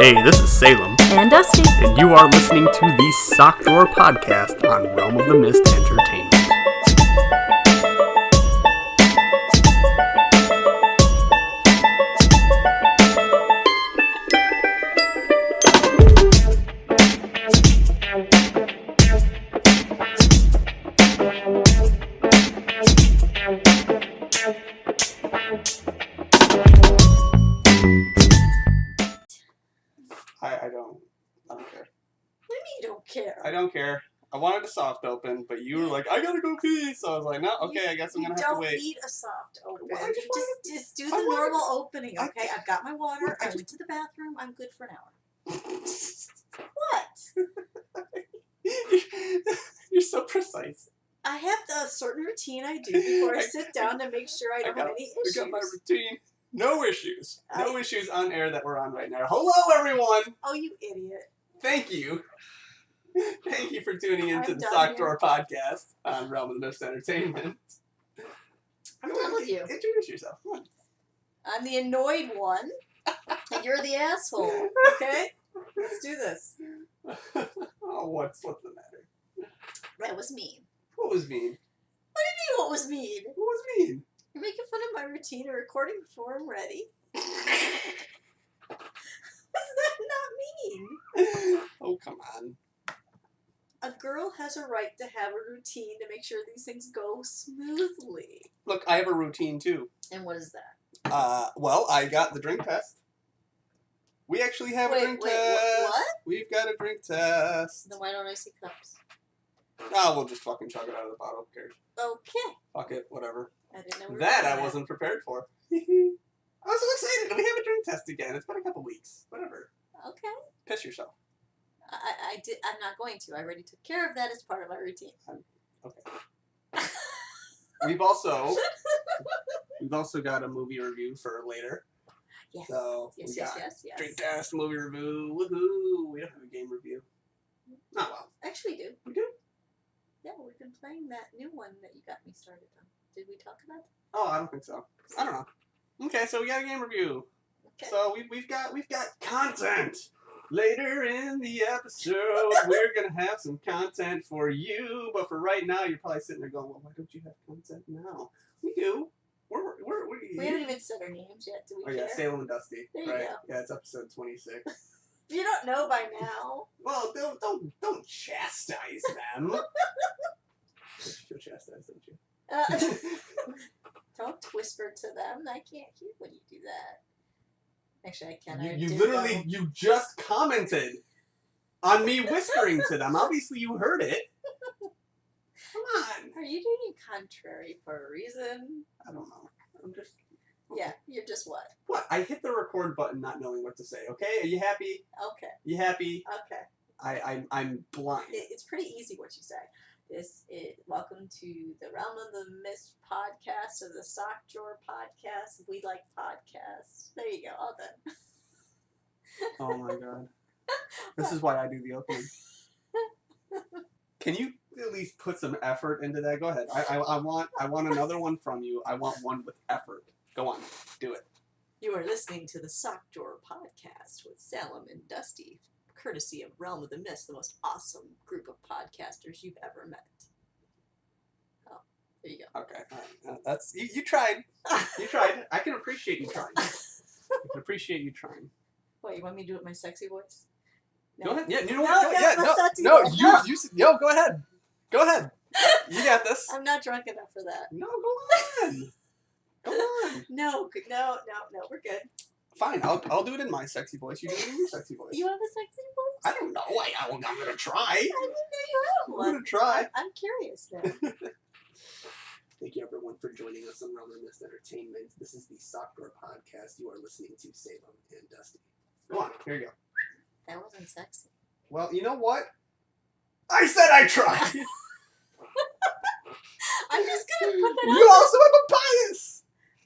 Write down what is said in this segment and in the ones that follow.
Hey, this is Salem. And Dusty. And you are listening to the Sock Drawer Podcast on Realm of the Mist Entertainment. I don't care. What do you mean you don't care? I don't care. I wanted a soft open, but you were like, I gotta go pee. So I was like, no, okay, I guess I'm gonna have to wait. You don't need a soft open. Well, I just do the normal opening, okay? I've got my water. I went to the bathroom. I'm good for an hour. What? You're so precise. I have a certain routine I do before I sit down to make sure I don't have any issues. I got my routine. No issues. No issues on air that we're on right now. Hello, everyone. Oh, you idiot. Thank you. Thank you for tuning into the Sock Drawer Podcast on Realm of the Mist Entertainment. I'm done with you. Introduce yourself. Come on. I'm the annoyed one, and you're the asshole, okay? Let's do this. Oh, what's the matter? That was mean. What was mean? What do you mean, what was mean? What was mean? You're making fun of my routine of recording before I'm ready. What's that not mean? Oh, come on. A girl has a right to have a routine to make sure these things go smoothly. Look, I have a routine too. And what is that? Well, I got the drink test. We actually have a drink test. What? We've got a drink test. Then why don't I see cups? Oh, we'll just fucking chug it out of the bottle. Who cares? Okay. Fuck it, whatever. I didn't know we were That doing I wasn't prepared for. I was so excited. We have a drink test again. It's been a couple weeks. Whatever. Okay. Piss yourself. I'm not going to. I already took care of that as part of my routine. Okay. We've also got a movie review for later. Yes. So yes. drink test, movie review. Woohoo! We don't have a game review. Oh well. Actually, we do. We do? Yeah, we've been playing that new one that you got me started on. Did we talk about that? Oh, I don't think so. I don't know. Okay, so we got a game review. Okay. So we've got content. Later in the episode, we're gonna have some content for you. But for right now, you're probably sitting there going, "Well, why don't you have content now?" We do. We haven't even said our names yet, do we? Oh yeah, Salem and Dusty. There you right? go. Yeah, it's episode 26. If you don't know by now. Well, don't chastise them. You feel chastised, don't you? Don't whisper to them. I can't hear when you do that. Actually, I can. You literally, you just commented on me whispering to them. Obviously, you heard it. Come on. Are you doing contrary for a reason? I don't know. I'm just... Yeah, you're just what? What? I hit the record button not knowing what to say, okay? Are you happy? Okay. You happy? Okay. I'm blind. It's pretty easy what you say. Welcome to the Realm of the Mist podcast, or the Sock Drawer podcast. We like podcasts. There you go, all done. Oh my god. This is why I do the opening. Can you at least put some effort into that? Go ahead. I want another one from you. I want one with effort. Go on. Do it. You are listening to the Sock Drawer podcast with Salem and Dusty, courtesy of Realm of the Mist, the most awesome group of podcasters you've ever met. Oh, there you go. Okay. All right. That's you tried. You tried. I can appreciate you trying. I can appreciate you trying. What, you want me to do it in my sexy voice? No. Go ahead. Yeah. You know what? No, Go ahead. Go ahead. You got this. I'm not drunk enough for that. No, go on. Come on. No, we're good. Fine, I'll do it in my sexy voice. You do it in your sexy voice. You have a sexy voice? I don't know. I'm gonna try. I didn't know you had one. I'm gonna try. I'm curious now. Thank you everyone for joining us on Realm of the Mist Entertainment. This is the Sock Drawer Podcast. You are listening to Salem and Dusty. Go on, here you go. That wasn't sexy. Well, you know what? I said I tried. I'm just gonna put that You also have a bias.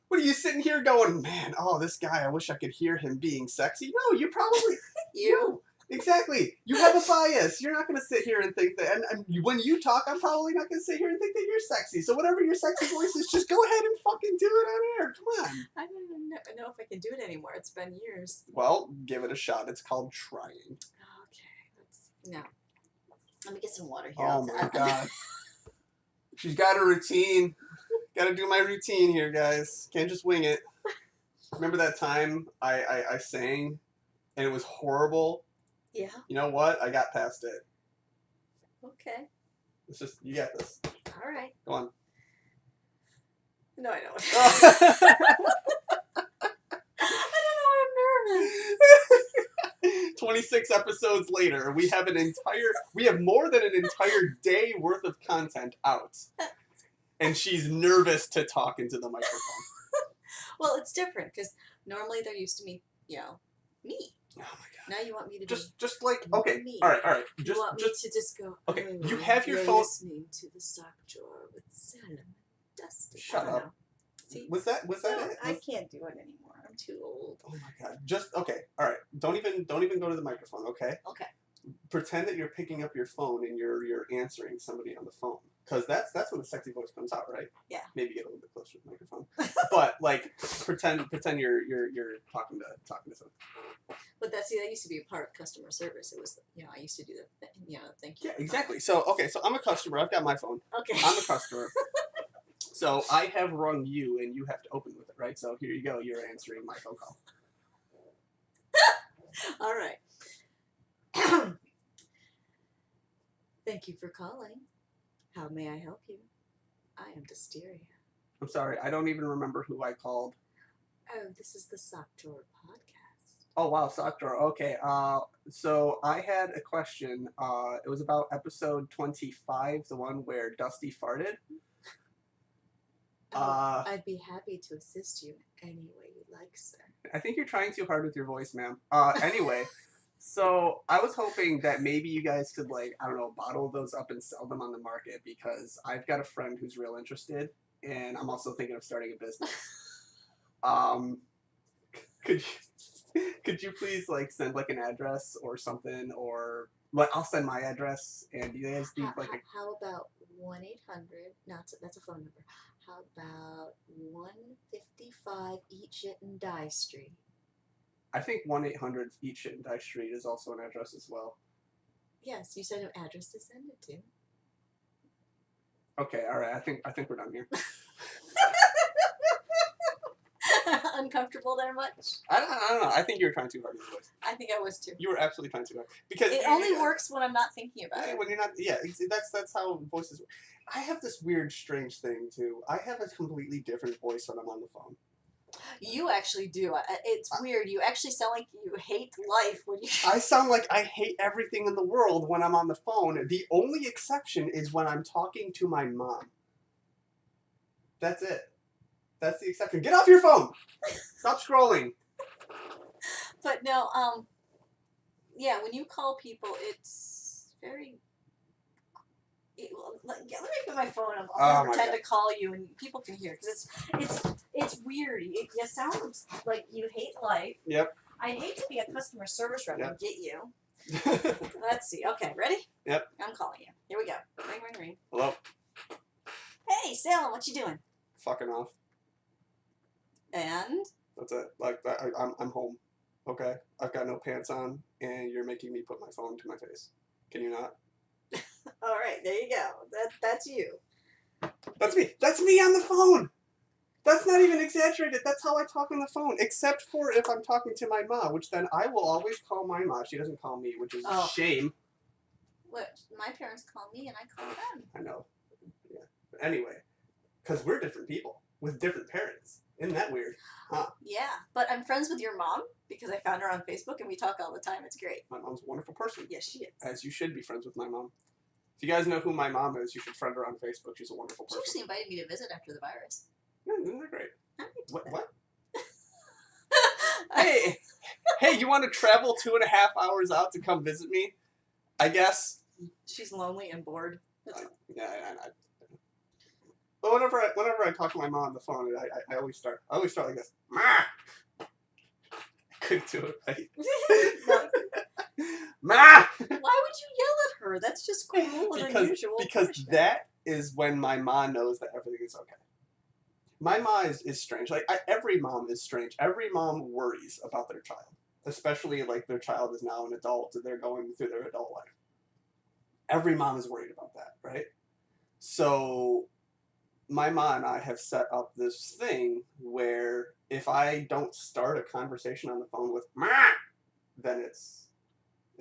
What are you sitting here going, man, oh, this guy, I wish I could hear him being sexy? No, you probably... You. Exactly. You have a bias. You're not going to sit here and think that. And when you talk, I'm probably not going to sit here and think that you're sexy. So whatever your sexy voice is, just go ahead and fucking do it on air. Come on. I don't even know if I can do it anymore. It's been years. Well, give it a shot. It's called trying. Okay. No. Let me get some water here. Oh my god. She's got a routine. Got to do my routine here, guys. Can't just wing it. Remember that time I sang and it was horrible? Yeah. You know what? I got past it. Okay. It's just, you got this. All right. Go on. No, I don't. I don't know. I'm nervous. 26 episodes later, we have more than an entire day worth of content out. And she's nervous to talk into the microphone. Well, it's different because normally they're used to me, me. Oh my god. Now you want me to just like, okay, me. all right. You want me to just go, okay, oh, you have your you're phone. listening to the sock drawer with Salem and Dusty. Shut I don't up. know. See? Was that it? I can't do it anymore. I'm too old. Oh my god. Just, okay, all right. Don't even go to the microphone, okay? Okay. Pretend that you're picking up your phone and you're answering somebody on the phone. Because that's when the sexy voice comes out, right? Yeah. Maybe get a little bit closer to the microphone. But like pretend you're talking to someone. But that used to be a part of customer service. It was, I used to do the, thank you. Yeah, exactly. So I'm a customer. I've got my phone. Okay. I'm a customer. So I have rung you and you have to open with it, right? So here you go. You're answering my phone call. All right. Thank you for calling. How may I help you? I am Dysteria. I'm sorry. I don't even remember who I called. Oh, this is the Sock Drawer podcast. Oh, wow. Sock drawer. Okay. So I had a question. It was about episode 25, the one where Dusty farted. I'd be happy to assist you in any way you'd like, sir. I think you're trying too hard with your voice, ma'am. Anyway, so I was hoping that maybe you guys could, bottle those up and sell them on the market because I've got a friend who's real interested, and I'm also thinking of starting a business. Could you please send an address or something, or I'll send my address and you guys need how about 1-800? No, that's a phone number. How about 155 Eat Shit and Die Street? I think 1-800 Eat Shit and Die Street is also an address as well. Yes, you said an address to send it to. Okay, all right. I think we're done here. Uncomfortable there much? I don't know. I think you were trying too hard with the voice. I think I was too. You were absolutely trying too hard because it only works when I'm not thinking about it. When you're not, that's how voices work. I have this weird, strange thing too. I have a completely different voice when I'm on the phone. You actually do. It's weird. You actually sound like you hate life when you. I sound like I hate everything in the world when I'm on the phone. The only exception is when I'm talking to my mom. That's it. That's the exception. Get off your phone. Stop scrolling. But no, yeah, when you call people, it's very. Let me put my phone up. I'll pretend to call you, and people can hear because it's weird. You sound like you hate life. Yep. I hate to be a customer service rep and get you. Yep. Let's see. Okay, ready? Yep. I'm calling you. Here we go. Ring, ring, ring. Hello. Hey, Salem, what you doing? Fucking off. And? That's it. I'm home. Okay. I've got no pants on, and you're making me put my phone to my face. Can you not? All right, there you go. That's you. That's me. That's me on the phone. That's not even exaggerated. That's how I talk on the phone, except for if I'm talking to my mom, which then I will always call my mom. She doesn't call me, which is a shame. What? My parents call me, and I call them. I know. Yeah. But anyway, because we're different people with different parents. Isn't that weird? Huh? Yeah, but I'm friends with your mom because I found her on Facebook, and we talk all the time. It's great. My mom's a wonderful person. Yes, she is. As you should be friends with my mom. If you guys know who my mom is, you should friend her on Facebook. She's a wonderful person. She actually invited me to visit after the virus. Yeah, isn't that great? What? Hey, you want to travel 2.5 hours out to come visit me? I guess. She's lonely and bored. Yeah. But whenever I talk to my mom on the phone, I always start like this. Ma! couldn't do it right. No. Ma! Why would you yell at her? That's just cruel and unusual. Because punishment. that is when my mom knows that everything is okay. My mom is strange. Like every mom is strange. Every mom worries about their child, especially like their child is now an adult and they're going through their adult life. Every mom is worried about that, right? So my mom and I have set up this thing where if I don't start a conversation on the phone with "ma," then it's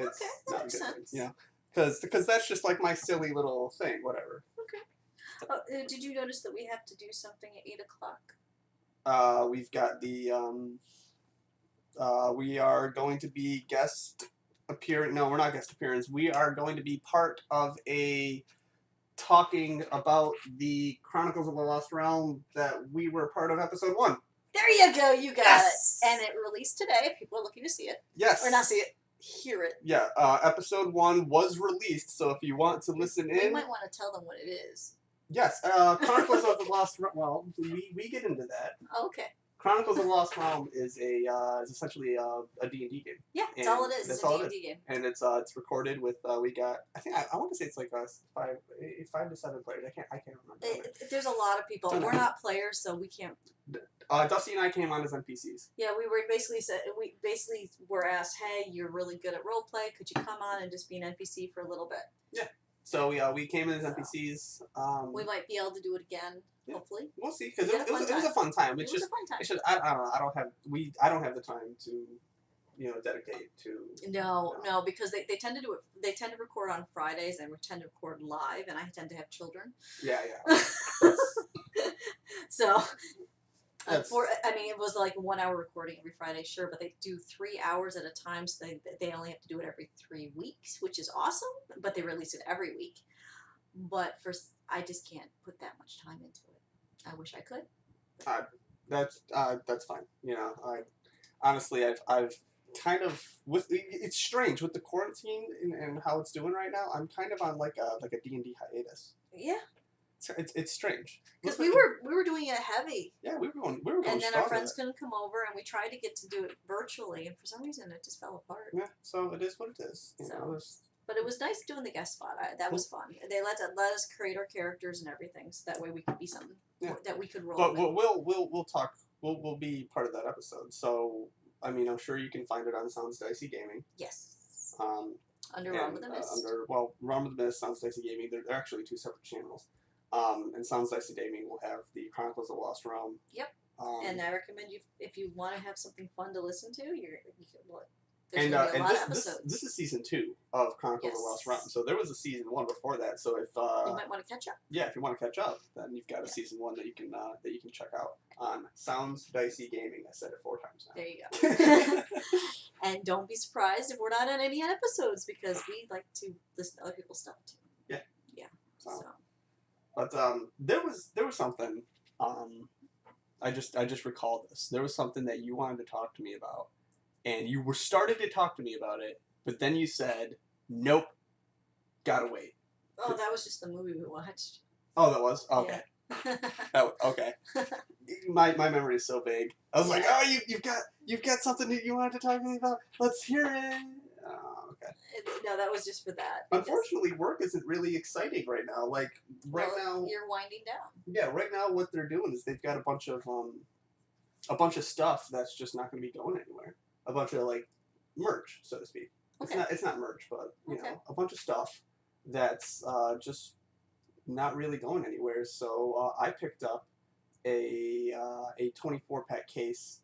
Okay, that not makes good. sense. You know, because that's just like my silly little thing. Whatever. Okay. Oh, did you notice that we have to do something at 8 o'clock? We've got the we are going to be guest appearance. No, we're not guest appearance. We are going to be part of a talking about the Chronicles of the Lost Realm that we were part of episode 1. There you go. You got Yes! it. And it released today. If people are looking to see it, Yes. or not see it, hear it. Yeah. Episode 1 was released, so if you want to listen We in, might want to tell them what it is. yes. Chronicles of the Lost Realm. Well, we get into that. Okay. Chronicles of the Lost Realm is is essentially a D&D game. Yeah, that's And all it is. that's It's a all it D&D game. And it's recorded with we got I want to say it's like 5 to 7 players. I can't remember. There's a lot of people. We're not players, so we can't. Dusty and I came on as NPCs. Yeah, we basically were asked, hey, you're really good at roleplay. Could you come on and just be an NPC for a little bit? Yeah. So we came in as NPCs. We might be able to do it again. Yeah. Hopefully. We'll see, because it was a fun time. It was a fun time. It's just I don't know. I don't have the time to, dedicate to. No, because they tend to do it. They tend to record on Fridays, and we tend to record live, and I tend to have children. Yeah. So, That's- it was like 1 hour recording every Friday, sure, but they do 3 hours at a time, so they only have to do it every 3 weeks, which is awesome. But they release it every week. But I just can't put that much time into it. I wish I could. That's fine. Honestly, I've kind of it's strange with the quarantine and how it's doing right now. I'm kind of on like a D&D hiatus. Yeah. It's strange Because we were doing it heavy. Yeah, we were going. And then our friends couldn't come over, and we tried to get to do it virtually, and for some reason it just fell apart. Yeah, so it is what it is. But it was nice doing the guest spot. That was fun. They let us create our characters and everything, so that way we could be something that we could roll. But with. we'll talk. We'll be part of that episode. So I'm sure you can find it on Sounds Dicey Gaming. Yes. Under Realm with the Mist. Realm with the Mist, Sounds Dicey Gaming. They're actually 2 separate channels. And Sounds Dicey Gaming will have the Chronicles of the Lost Realm. Yep. And I recommend you, if you want to have something fun to listen to, there's And gonna be a lot of this episodes. is season 2 of Chronicles of the Lost Realm. So there was a season 1 before that. So if you might want to catch up. Yeah, if you want to catch up, then you've got a season 1 that you can check out on Sounds Dicey Gaming. I said it 4 times now. There you go. And don't be surprised if we're not on any episodes, because we like to listen to other people's stuff too. Yeah. Yeah. So. But there was something. I just recalled this. There was something that you wanted to talk to me about, and you were started to talk to me about it, but then you said, "Nope, gotta wait." Oh, that was just the movie we watched. Oh, that was okay. Yeah. Okay. My memory is so vague. I was like, "Oh, you've got something that you wanted to talk to me about. Let's hear it." Oh, okay. No, that was just for that. Unfortunately, work isn't really exciting right now. Like now, you're winding down. Yeah, right now what they're doing is they've got a bunch of stuff that's just not going to be going anywhere. A bunch of like merch, so to speak. Okay. It's not merch, but a bunch of stuff that's just not really going anywhere. So I picked up a 24-pack case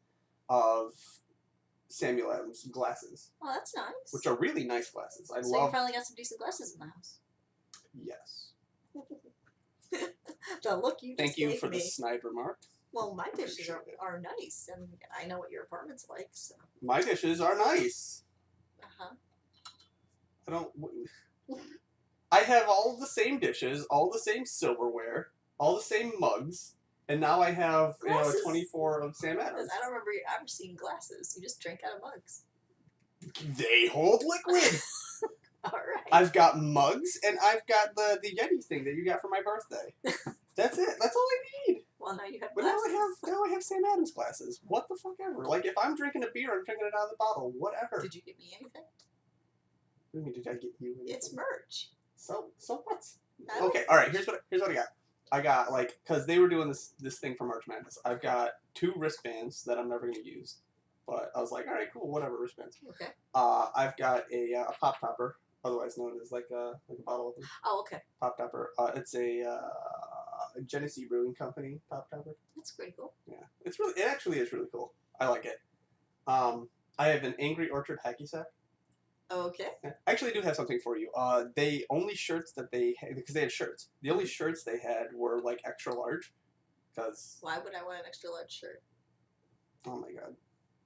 of Samuel Adams glasses. Oh, that's nice. Which are really nice glasses. So you finally got some decent glasses in the house. Yes. The look you just Thank you gave for me. the snide remark. Well, my dishes are nice, and I know what your apartment's like, so. My dishes are nice. Uh-huh. I have all the same dishes, all the same silverware, all the same mugs, and now I have 24 of Sam Adams. I don't remember you ever seeing glasses. You just drank out of mugs. They hold liquid. All right. I've got mugs, and I've got the Yeti thing that you got for my birthday. That's it. That's all I need. Well, Well, now you have But glasses. now I have Sam Adams glasses. What the fuck ever? Like, if I'm drinking a beer, I'm drinking it out of the bottle. Whatever. Did you get me anything? What do you mean, did I get you anything? It's merch. So what? I don't- Okay, all right. Here's what I got. I got, like, because they were doing this thing for March Madness. I've got 2 wristbands that I'm never gonna use, but I was like, all right, cool, whatever, wristbands. Okay. I've got a pop topper, otherwise known as like a bottle opener. Oh, okay. Pop topper. It's a Genesee Brewing Company pop topper. That's pretty cool. Yeah, it actually is really cool. I like it. I have an Angry Orchard hacky sack. Okay. I actually do have something for you. They only shirts that they had, because they had shirts. The only shirts they had were like extra large. Because Why would I want an extra large shirt? oh my god,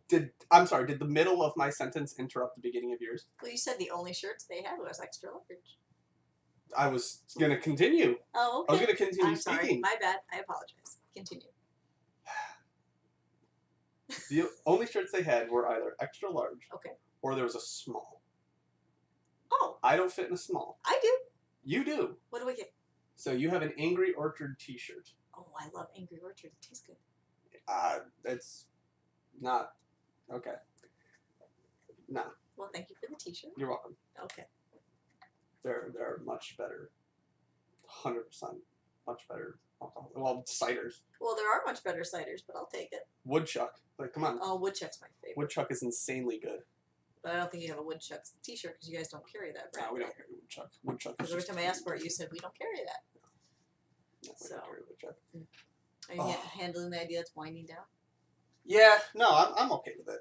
did the middle of my sentence interrupt the beginning of yours? Well, you said the only shirts they had was extra large. I was gonna continue. Oh, okay. I was gonna continue I'm sorry. speaking. My bad. I apologize. Continue. The only shirts they had were either extra large, Okay. or there was a small. Oh, I don't fit in a small. I do. You do. What do I get? So you have an Angry Orchard T-shirt. Oh, I love Angry Orchard. It tastes good. It's not okay. No, Well, thank you for the T-shirt. you're welcome. Okay. They're much better. 100% much better alcohol. Well, ciders. Well, there are much better ciders, but I'll take it. Woodchuck. Like, come on. Oh, Woodchuck's my favorite. Woodchuck is insanely good. But I don't think you have a Woodchuck's T-shirt because you guys don't carry that, right? No, we don't carry Woodchuck. Woodchuck is Because every just time I asked for it, you said we don't carry that. No, we So. don't carry Woodchuck. Are you handling the idea it's winding down? Yeah, no, I'm okay with it.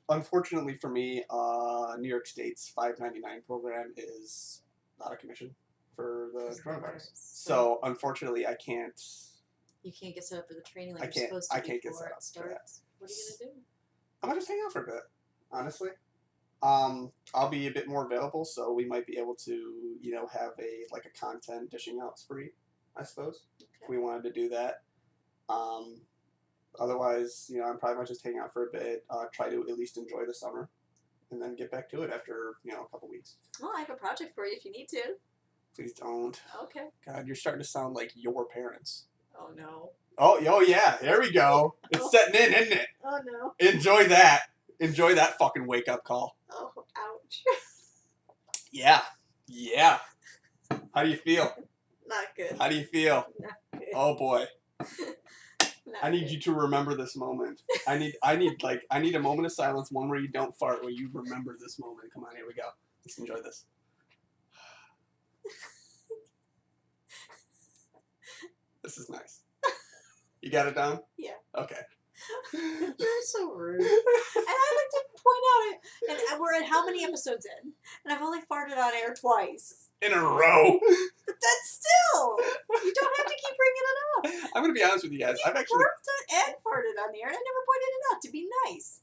Unfortunately for me, New York State's $5.99 program is not a commission for the coronavirus. So unfortunately, I can't. You can't get set up for the training like I you're can't- supposed to I can't get before set it up for that. starts. What are you gonna do? I might just hang out for a bit, honestly. I'll be a bit more available, so we might be able to, have a content dishing out spree, I suppose, if we wanted to do that. Otherwise, I'm probably might just hang out for a bit, try to at least enjoy the summer, and then get back to it after, a couple weeks. Well, I have a project for you if you need to. Please don't. Okay. God, you're starting to sound like your parents. Oh no. Oh yeah, there we go. It's setting in, isn't it? Oh no. Enjoy that. Enjoy that fucking wake-up call. Oh, ouch. Yeah. How do you feel? Not good. How do you feel? Not good. Oh boy. Not I need good. you to remember this moment. I need a moment of silence, one where you don't fart, where you remember this moment. Come on, here we go. Let's enjoy this. This is nice. You got it down? Yeah. Okay. You're so rude. And I like to point out and we're at how many episodes in? And I've only farted on air twice. In a row. But that's still. You don't have to keep bringing it up. I'm gonna be honest with you guys. I've actually. Burped and farted on the air, and I never pointed it out to be nice.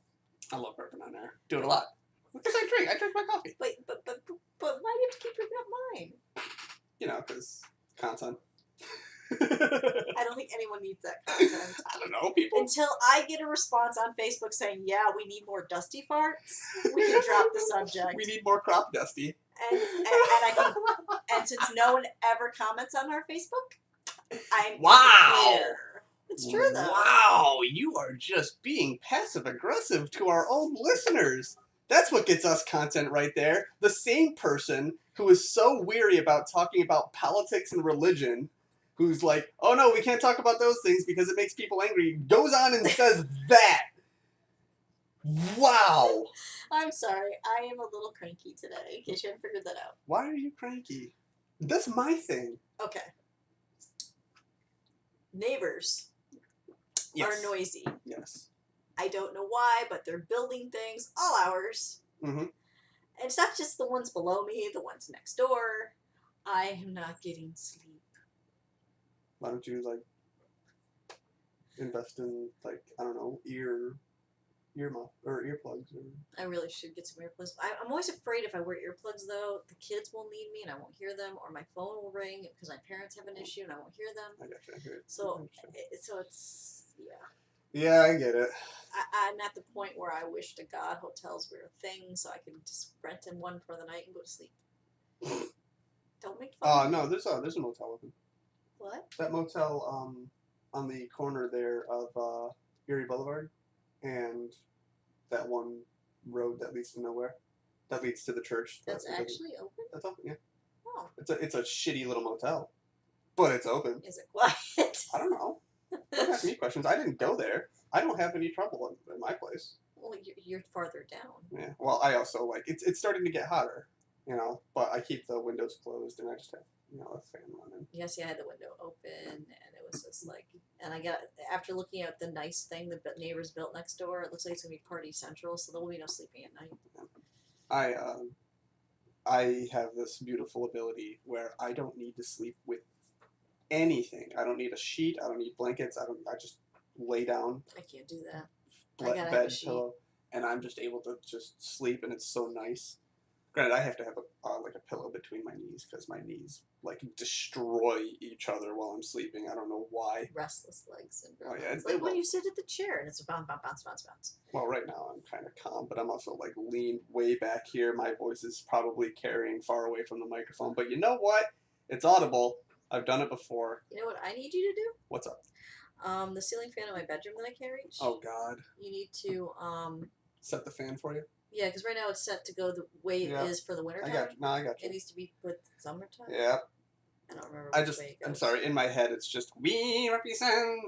I love burping on there. Do it a lot. Because I drink my coffee. But why do you have to keep bringing up mine? Because content. I don't think anyone needs that content. I don't know, people. Until I get a response on Facebook saying, yeah, we need more dusty farts, we can drop the subject. We need more crop dusty. And I can, and since no one ever comments on our Facebook, I'm Wow. clear. It's true though. Wow, you are just being passive aggressive to our own listeners. That's what gets us content right there. The same person who is so weary about talking about politics and religion, who's like, oh no, we can't talk about those things because it makes people angry, goes on and says that. Wow. I'm sorry. I am a little cranky today, in case you haven't figured that out. Why are you cranky? That's my thing. Okay. Neighbors Yes. are noisy. Yes. I don't know why, but they're building things all hours. Mm-hmm. And it's not just the ones below me, the ones next door. I am not getting sleep. Why don't you, invest in, I don't know, earmuff or earplugs or... I really should get some earplugs. I'm always afraid if I wear earplugs, though, the kids will need me and I won't hear them, or my phone will ring because my parents have an issue and I won't hear them. I gotcha. I hear it. So it's, yeah. Yeah, I get it. I'm at the point where I wish to God hotels were a thing so I could just rent in one for the night and go to sleep. Don't make fun. No, there's a motel open. What? That motel, on the corner there of Erie Boulevard and that one road that leads to nowhere, that leads to the church. That's actually open? That's open, yeah. Oh. It's a shitty little motel, but it's open. Is it quiet? I don't know. Don't ask me questions. I didn't go there. I don't have any trouble in my place. Well, you're farther down. Yeah. Well, I also like it's starting to get hotter, you know. But I keep the windows closed and I just have a fan running. Yes, I had the window open, and it was just like, and I got after looking at the nice thing the neighbors built next door. It looks like it's gonna be party central, so there will be no sleeping at night. I have this beautiful ability where I don't need to sleep with anything. I don't need a sheet. I don't need blankets. I just lay down. I can't do that. Bed pillow, and I'm just able to just sleep, and it's so nice. Granted, I have to have like a pillow between my knees because my knees like destroy each other while I'm sleeping. I don't know why. Restless legs syndrome. Oh yeah, it's like when you sit at the chair and it's a bounce, bounce, bounce, bounce. Well, right now I'm kind of calm, but I'm also like leaned way back here. My voice is probably carrying far away from the microphone, but you know what? It's audible. I've done it before. You know what I need you to do? What's up? The ceiling fan in my bedroom that I can't reach. Oh God. You need to set the fan for you. Yeah, because right now it's set to go the way it is for the winter time. I got you. It needs to be with summertime. Yeah. I don't remember. I'm sorry. In my head, it's just we represent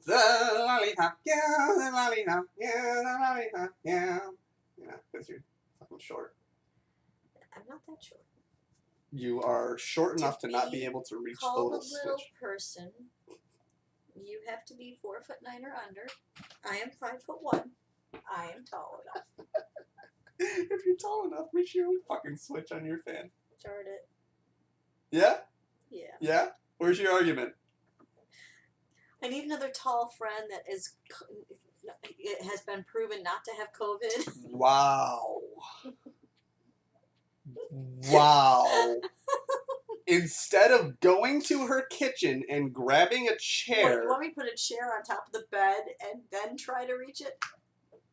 the lollipop, yeah, the lollipop, yeah, the lollipop, yeah. You know, because you're fucking short. I'm not that short. You are short enough to not be able to reach the little switch. Called a little person. You have to be 4'9" or under. I am 5'1". I am tall enough. If you're tall enough, reach your own fucking switch on your fan. Chart it. Yeah? Yeah. Yeah? Where's your argument? I need another tall friend that it has been proven not to have COVID. Wow. Wow. Instead of going to her kitchen and grabbing a chair. You want me to put a chair on top of the bed and then try to reach it?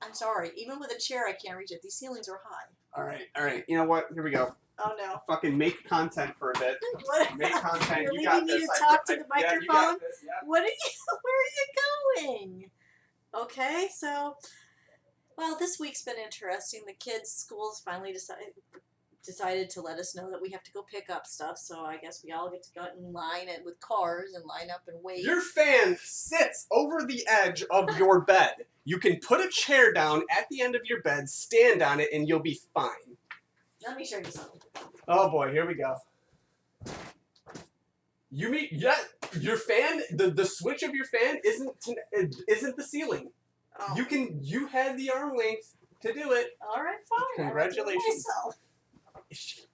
I'm sorry. Even with a chair, I can't reach it. These ceilings are high. All right. You know what? Here we go. Oh, no. Fucking make content for a bit. What? Make content. You're You got leaving this. me to talk to the microphone? Yeah, you got this. Yeah. Where are you going? Okay, so, well, this week's been interesting. The kids' schools finally decided to let us know that we have to go pick up stuff, so I guess we all get to go out in line and with cars and line up and wait. Your fan sits over the edge of your bed. You can put a chair down at the end of your bed, stand on it, and you'll be fine. Let me show you something. Oh boy, here we go. You mean your fan? The switch of your fan isn't the ceiling. Oh. You had the arm length to do it. All right, fine. Congratulations.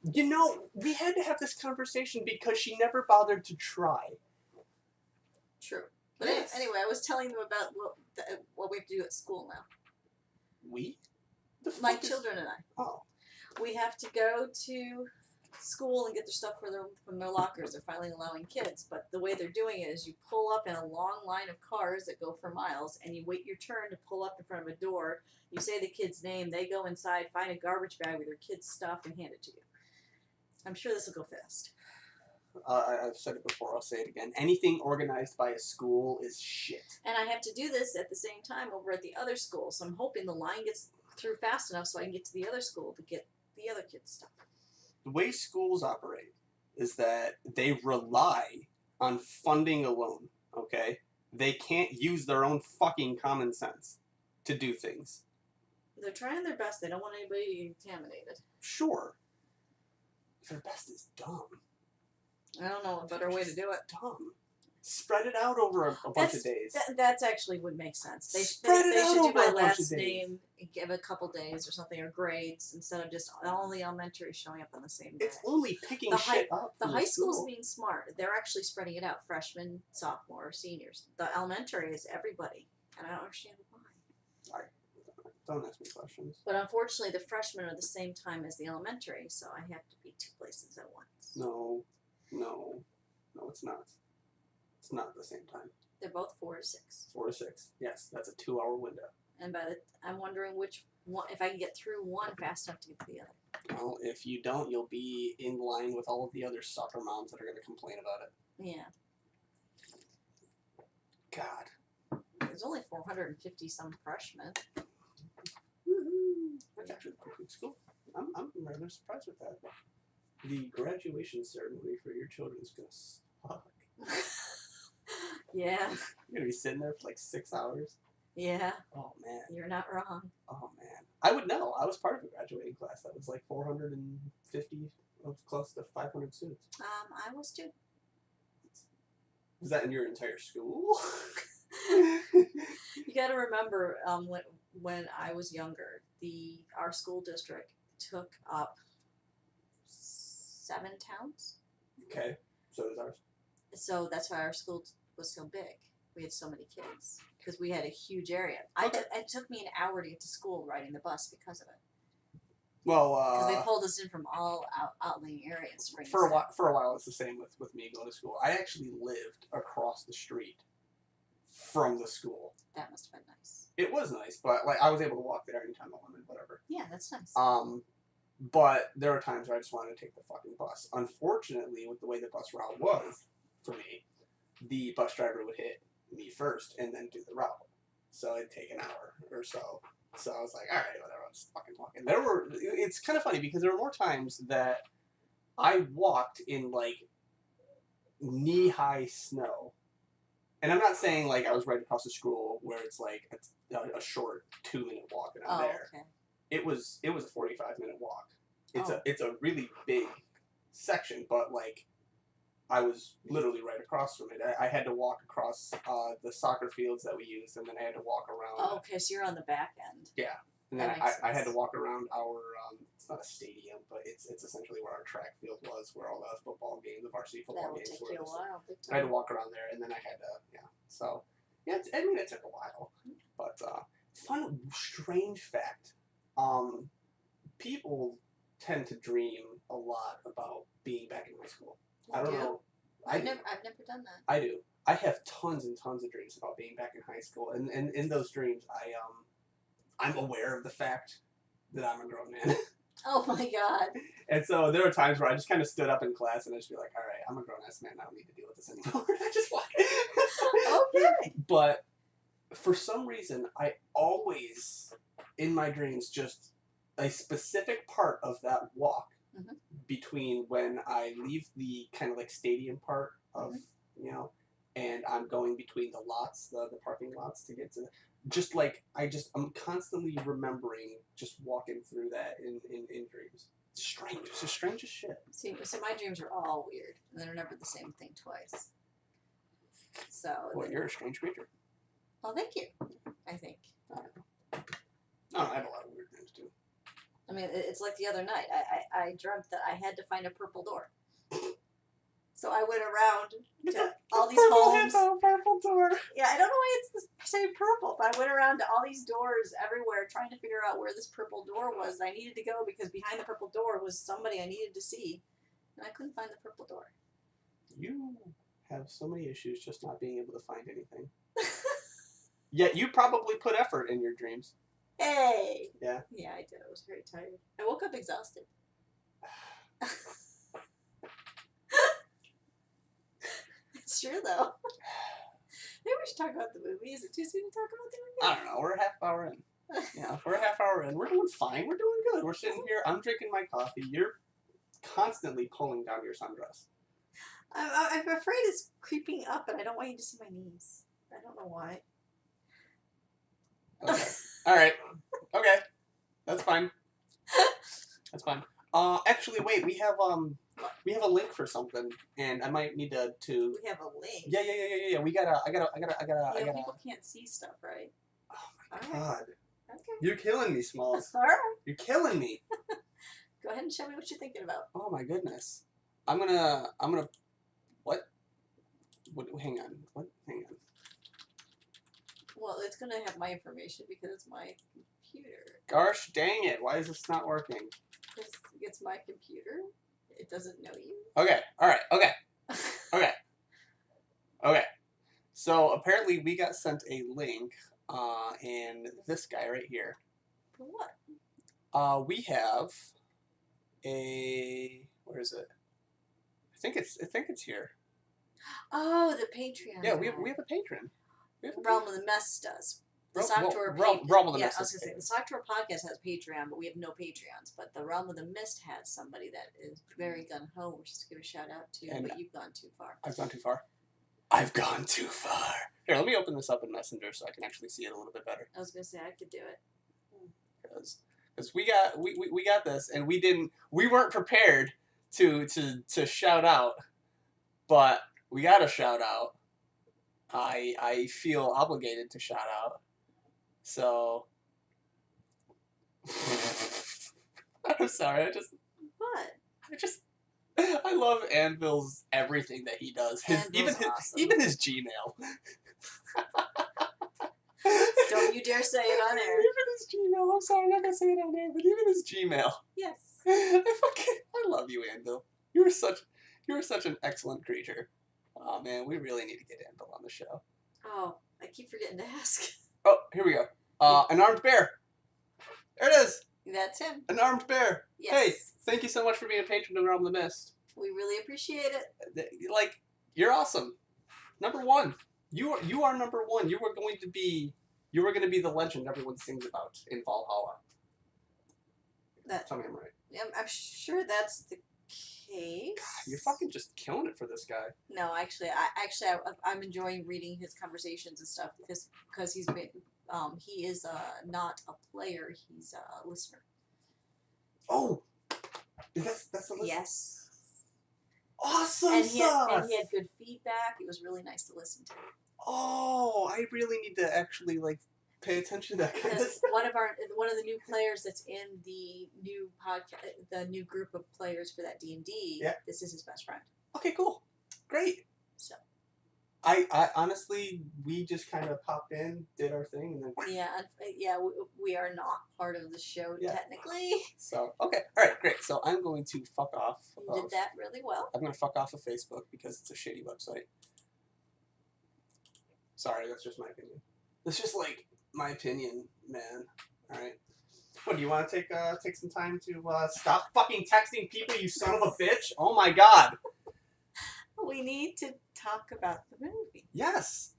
You know, we had to have this conversation because she never bothered to try. True. But Yes. anyway, I was telling them about what we have to do at school now. We? My children and I. Oh. We have to go to school and get their stuff from their lockers. They're finally allowing kids, but the way they're doing it is you pull up in a long line of cars that go for miles, and you wait your turn to pull up in front of a door. You say the kid's name, they go inside, find a garbage bag with their kid's stuff, and hand it to you. I'm sure this will go fast. I've said it before, I'll say it again. Anything organized by a school is shit. And I have to do this at the same time over at the other school, so I'm hoping the line gets through fast enough so I can get to the other school to get the other kids' stuff. The way schools operate is that they rely on funding alone, okay? They can't use their own fucking common sense to do things. They're trying their best. They don't want anybody contaminated. Sure. Their best is dumb. I don't know a better way to do it. Dumb. Spread it out over a bunch of days. That's actually would make sense. They should do my last name, give a couple days or something, or grades, instead of just all the elementary showing up on the same day. It's only picking shit up. The high school's being smart. They're actually spreading it out. Freshmen, sophomore, seniors. The elementary is everybody. And I don't understand why. Don't ask me questions. But unfortunately, the freshmen are the same time as the elementary, so I have to be two places at once. No, it's not. It's not at the same time. They're both 4 to 6. 4 to 6. Yes, that's a 2-hour window. And I'm wondering which one, if I can get through one fast enough to get to the other. Well, if you don't, you'll be in line with all of the other soccer moms that are going to complain about it. Yeah. God. There's only 450 some freshmen. Woohoo. That's actually a pretty good school. I'm rather surprised with that. The graduation ceremony for your children is going to suck. Yeah. You're going to be sitting there for like 6 hours. Yeah. Oh, man. You're not wrong. Oh, man. I would know. I was part of a graduating class that was like 450, close to 500 students. I was too. Was that in your entire school? You got to remember, when I was younger, our school district took up 7 towns. Okay. So does ours. So that's why our school was so big. We had so many kids because we had a huge area. It took me an hour to get to school riding the bus because of it. Well, because they pulled us in from all outlying areas. For a while, it's the same with me going to school. I actually lived across the street from the school. That must have been nice. It was nice, but like I was able to walk there anytime I wanted, whatever. Yeah, that's nice. But there were times where I just wanted to take the fucking bus. Unfortunately, with the way the bus route was for me, the bus driver would hit me first and then do the route. So it'd take an hour or so. So I was like, all right, whatever, I'll just fucking walk. And it's kind of funny because there were more times that I walked in like knee-high snow. And I'm not saying like I was right across the school where it's like a short 2-minute walk and I'm there. Okay. It was a 45-minute walk. It's a really big section, but like I was literally right across from it. I had to walk across the soccer fields that we used, and then I had to walk around. Oh, okay, so you're on the back end. Yeah, and then I had to walk around our. It's not a stadium, but it's essentially where our track field was, where all the football games, the varsity football games were. That would take you a while. I had to walk around there, and then I had to So yeah, I mean it took a while, but fun strange fact. People tend to dream a lot about being back in high school. I don't know. I've never done that. I do. I have tons and tons of dreams about being back in high school, and in those dreams, I'm aware of the fact that I'm a grown man. Oh my god! And so there were times where I just kind of stood up in class and I'd just be like, "All right, I'm a grown ass man. I don't need to deal with this anymore." I just walk. Okay. But for some reason, I always, in my dreams, just a specific part of that walk. Mm-hmm. Between when I leave the kind of like stadium part of, and I'm going between the lots, the parking lots to get to, just like, I'm constantly remembering just walking through that in dreams. It's strange. It's the strangest shit. See, so my dreams are all weird, and they're never the same thing twice. So. Well, you're a strange creature. Well, thank you. I think. I have a lot of weird things too. I mean, it's like the other night. I dreamt that I had to find a purple door. So I went around to all these homes. Purple door. Yeah, I don't know why it's the same purple, but I went around to all these doors everywhere trying to figure out where this purple door was. I needed to go because behind the purple door was somebody I needed to see, and I couldn't find the purple door. You have so many issues just not being able to find anything. Yet you probably put effort in your dreams. Hey! Yeah? Yeah, I did. I was very tired. I woke up exhausted. It's true, though. Maybe we should talk about the movie. Is it too soon to talk about the movie? I don't know. We're a half hour in. Yeah, we're a half hour in. We're doing fine. We're doing good. We're sitting here. I'm drinking my coffee. You're constantly pulling down your sundress. I'm afraid it's creeping up, and I don't want you to see my knees. I don't know why. Okay. All right. Okay. That's fine. That's fine. Actually, wait. We have a link for something, and I might need to. We have a link. Yeah. I gotta. People can't see stuff, right? Oh my god. Okay. You're killing me, Smalls. All right. You're killing me. Go ahead and show me what you're thinking about. Oh my goodness. I'm gonna. What? Hang on. What? Hang on. Well, it's going to have my information because it's my computer. Gosh dang it. Why is this not working? It's my computer. It doesn't know you. Okay. All right. Okay. Okay. Okay. So apparently we got sent a link, and this guy right here. For what? We have a. Where is it? I think it's here. Oh, the Patreon. Yeah, we have a patron. Realm of the Mess does. The Realm of the yeah, Mist I was is gonna say the Socktor podcast has Patreon, but we have no Patreons. But the Realm of the Mist has somebody that is very gun ho, which is give a shout out to. And but you've gone too far. I've gone too far. I've gone too far. Here, let me open this up in Messenger so I can actually see it a little bit better. I was gonna say I could do it. Because we got this, and we weren't prepared to shout out, but we got a shout out. I feel obligated to shout out. So I'm sorry. I love Anvil's everything that he does. Even his Gmail. Don't you dare say it on air. Even his Gmail. I'm sorry, I'm not gonna say it on air, but even his Gmail. Yes. I love you, Anvil. You're such an excellent creature. Oh man, we really need to get Anvil on the show. Oh, I keep forgetting to ask. Oh, here we go. An armed bear. There it is. That's him. An armed bear. Yes. Hey, thank you so much for being a patron of Realm of the Mist. We really appreciate it. Like, you're awesome. Number one. You are number one. You were going to be the legend everyone sings about in Valhalla. Tell me I'm right. I'm sure that's the case. God, you're fucking just killing it for this guy. No, I'm enjoying reading his conversations and stuff because he's been he is not a player, he's a listener. Oh, that's the listener. Yes. Awesome and stuff. He had good feedback. It was really nice to listen to. Oh, I really need to actually pay attention to that kind of stuff. One of the new players that's in the new podcast, the new group of players for that D&D. Yeah. This is his best friend. Okay, cool, great. So. I honestly, we just kind of popped in, did our thing, and then. Yeah, we are not part of the show technically. So okay, all right, great. So I'm going to fuck off. You did that really well. I'm going to fuck off of Facebook because it's a shitty website. Sorry, that's just my opinion. That's just my opinion, man. All right. What do you want to take some time to stop fucking texting people, you son of a bitch? Oh my god. We need to talk about the movie. Yes.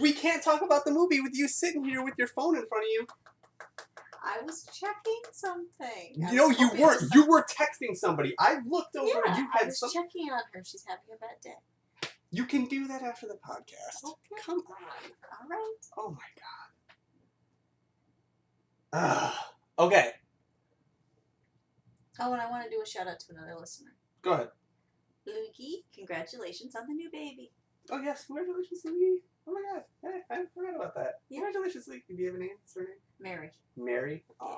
We can't talk about the movie with you sitting here with your phone in front of you. I was checking something. No, you weren't. You were texting somebody. I looked over. Yeah, You had I was checking on her. She's having a bad day. You can do that after the podcast. Okay. Come on. All right. Oh my god. Okay. Oh, and I want to do a shout out to another listener. Go ahead. Lukey, congratulations on the new baby. Oh yes, congratulations, Lee. Oh my god, hey, I forgot about that. Yeah. Congratulations, Lee. Do you have a name? What's her name? Mary. Mary. Yeah.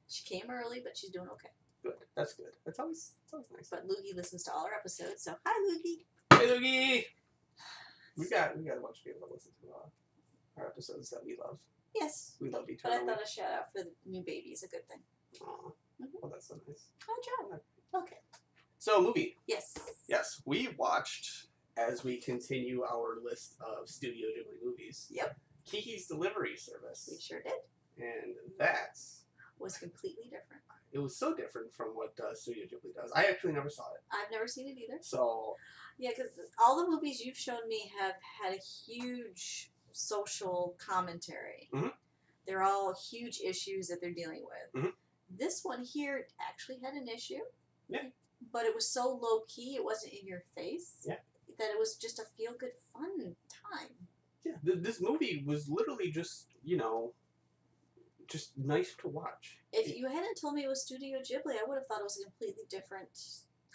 She came early, but she's doing okay. Good. That's good. It's always nice. But Lukey listens to all our episodes, so hi, Lukey. Hey, Lukey. We got a bunch of people that listen to our episodes that we love. Yes. We love each other. But I thought a shout out for the new baby is a good thing. Aww. Well, that's so nice. I tried. Okay. So, movie. Yes. Yes, we watched, as we continue our list of Studio Ghibli movies. Yep. Kiki's Delivery Service. We sure did. And that was completely different. It was so different from what Studio Ghibli does. I actually never saw it. I've never seen it either. So. Yeah, because all the movies you've shown me have had a huge social commentary. Mm-hmm. They're all huge issues that they're dealing with. Mm-hmm. This one here actually had an issue. Yeah. But it was so low key, it wasn't in your face. Yeah. That it was just a feel good fun time. Yeah, this movie was literally just, just nice to watch. If you hadn't told me it was Studio Ghibli, I would have thought it was a completely different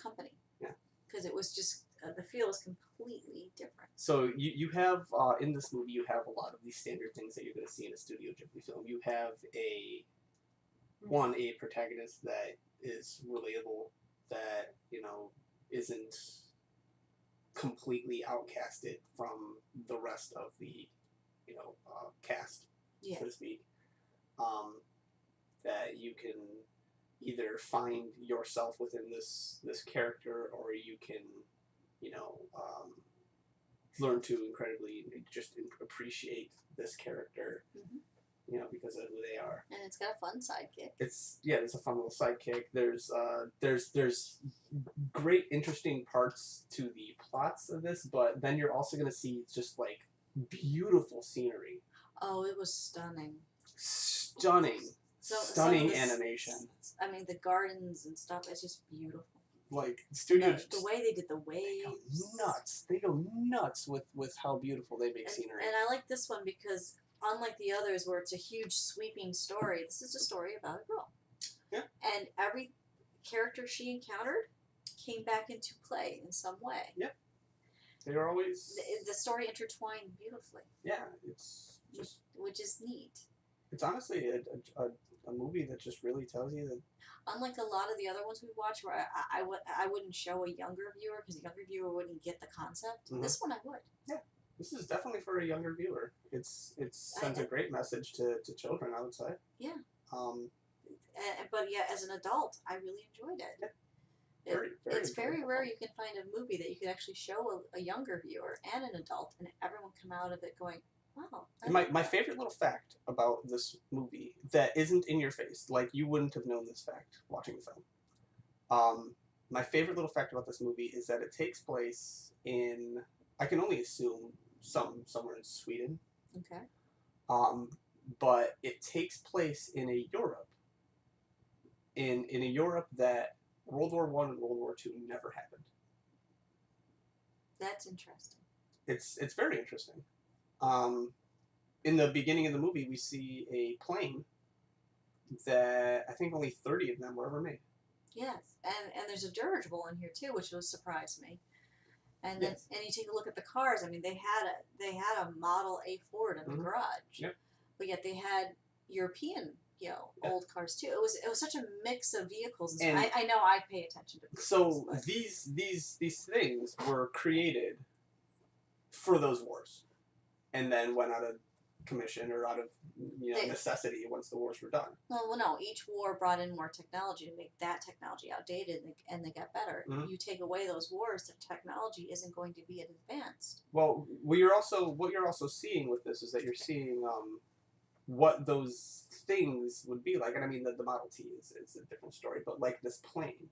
company. Yeah. Because it was just, the feel was completely different. So you have, in this movie, you have a lot of these standard things that you're going to see in a Studio Ghibli film. You have a protagonist that is relatable, that, isn't completely outcasted from the rest of the, cast, so to speak. That you can either find yourself within this character, or you can, learn to incredibly just appreciate this character, because of who they are. And it's got a fun sidekick. It's a fun little sidekick. There's great, interesting parts to the plots of this, but then you're also going to see just beautiful scenery. Oh, it was stunning. Stunning. Some Stunning of the animation. I mean, the gardens and stuff, it's just beautiful. Like, studio... The way they did the They go waves. nuts. They go nuts with how beautiful they make scenery. And I like this one because, unlike the others where it's a huge sweeping story, this is a story about a girl. Yeah. And every character she encountered came back into play in some way. Yeah. They were always... The story intertwined beautifully. Yeah, it's just... Which is neat. It's honestly a movie that just really tells you that... Unlike a lot of the other ones we watched where I wouldn't show a younger viewer because a younger viewer wouldn't get the concept. Mhm. This one I would. Yeah. This is definitely for a younger viewer. It sends a great message to children, I would say. Yeah. But yeah, as an adult, I really enjoyed it. Yeah. It's very rare you can find a movie that you can actually show a younger viewer and an adult, and everyone come out of it going, wow. My favorite little fact about this movie that isn't in your face, like you wouldn't have known this fact watching the film. My favorite little fact about this movie is that it takes place in, I can only assume, somewhere in Sweden. Okay. But it takes place in a Europe. In a Europe that World War I and World War II never happened. That's interesting. It's very interesting. In the beginning of the movie, we see a plane that I think only 30 of them were ever made. Yes, and there's a dirigible in here too, which will surprise me. And then, Yes. and you take a look at the cars. I mean, they had a Model A Ford in the garage, Yep. But yet they had European, old cars too. It was such a mix of vehicles. And I know I pay attention to. So these things were created for those wars, and then went out of commission or out of necessity once the wars were done. Well, no. Each war brought in more technology to make that technology outdated, and they got better. Mhm. You take away those wars, the technology isn't going to be advanced. Well, what you're also seeing with this is that you're seeing what those things would be like. And I mean, the Model T is a different story, but like this plane,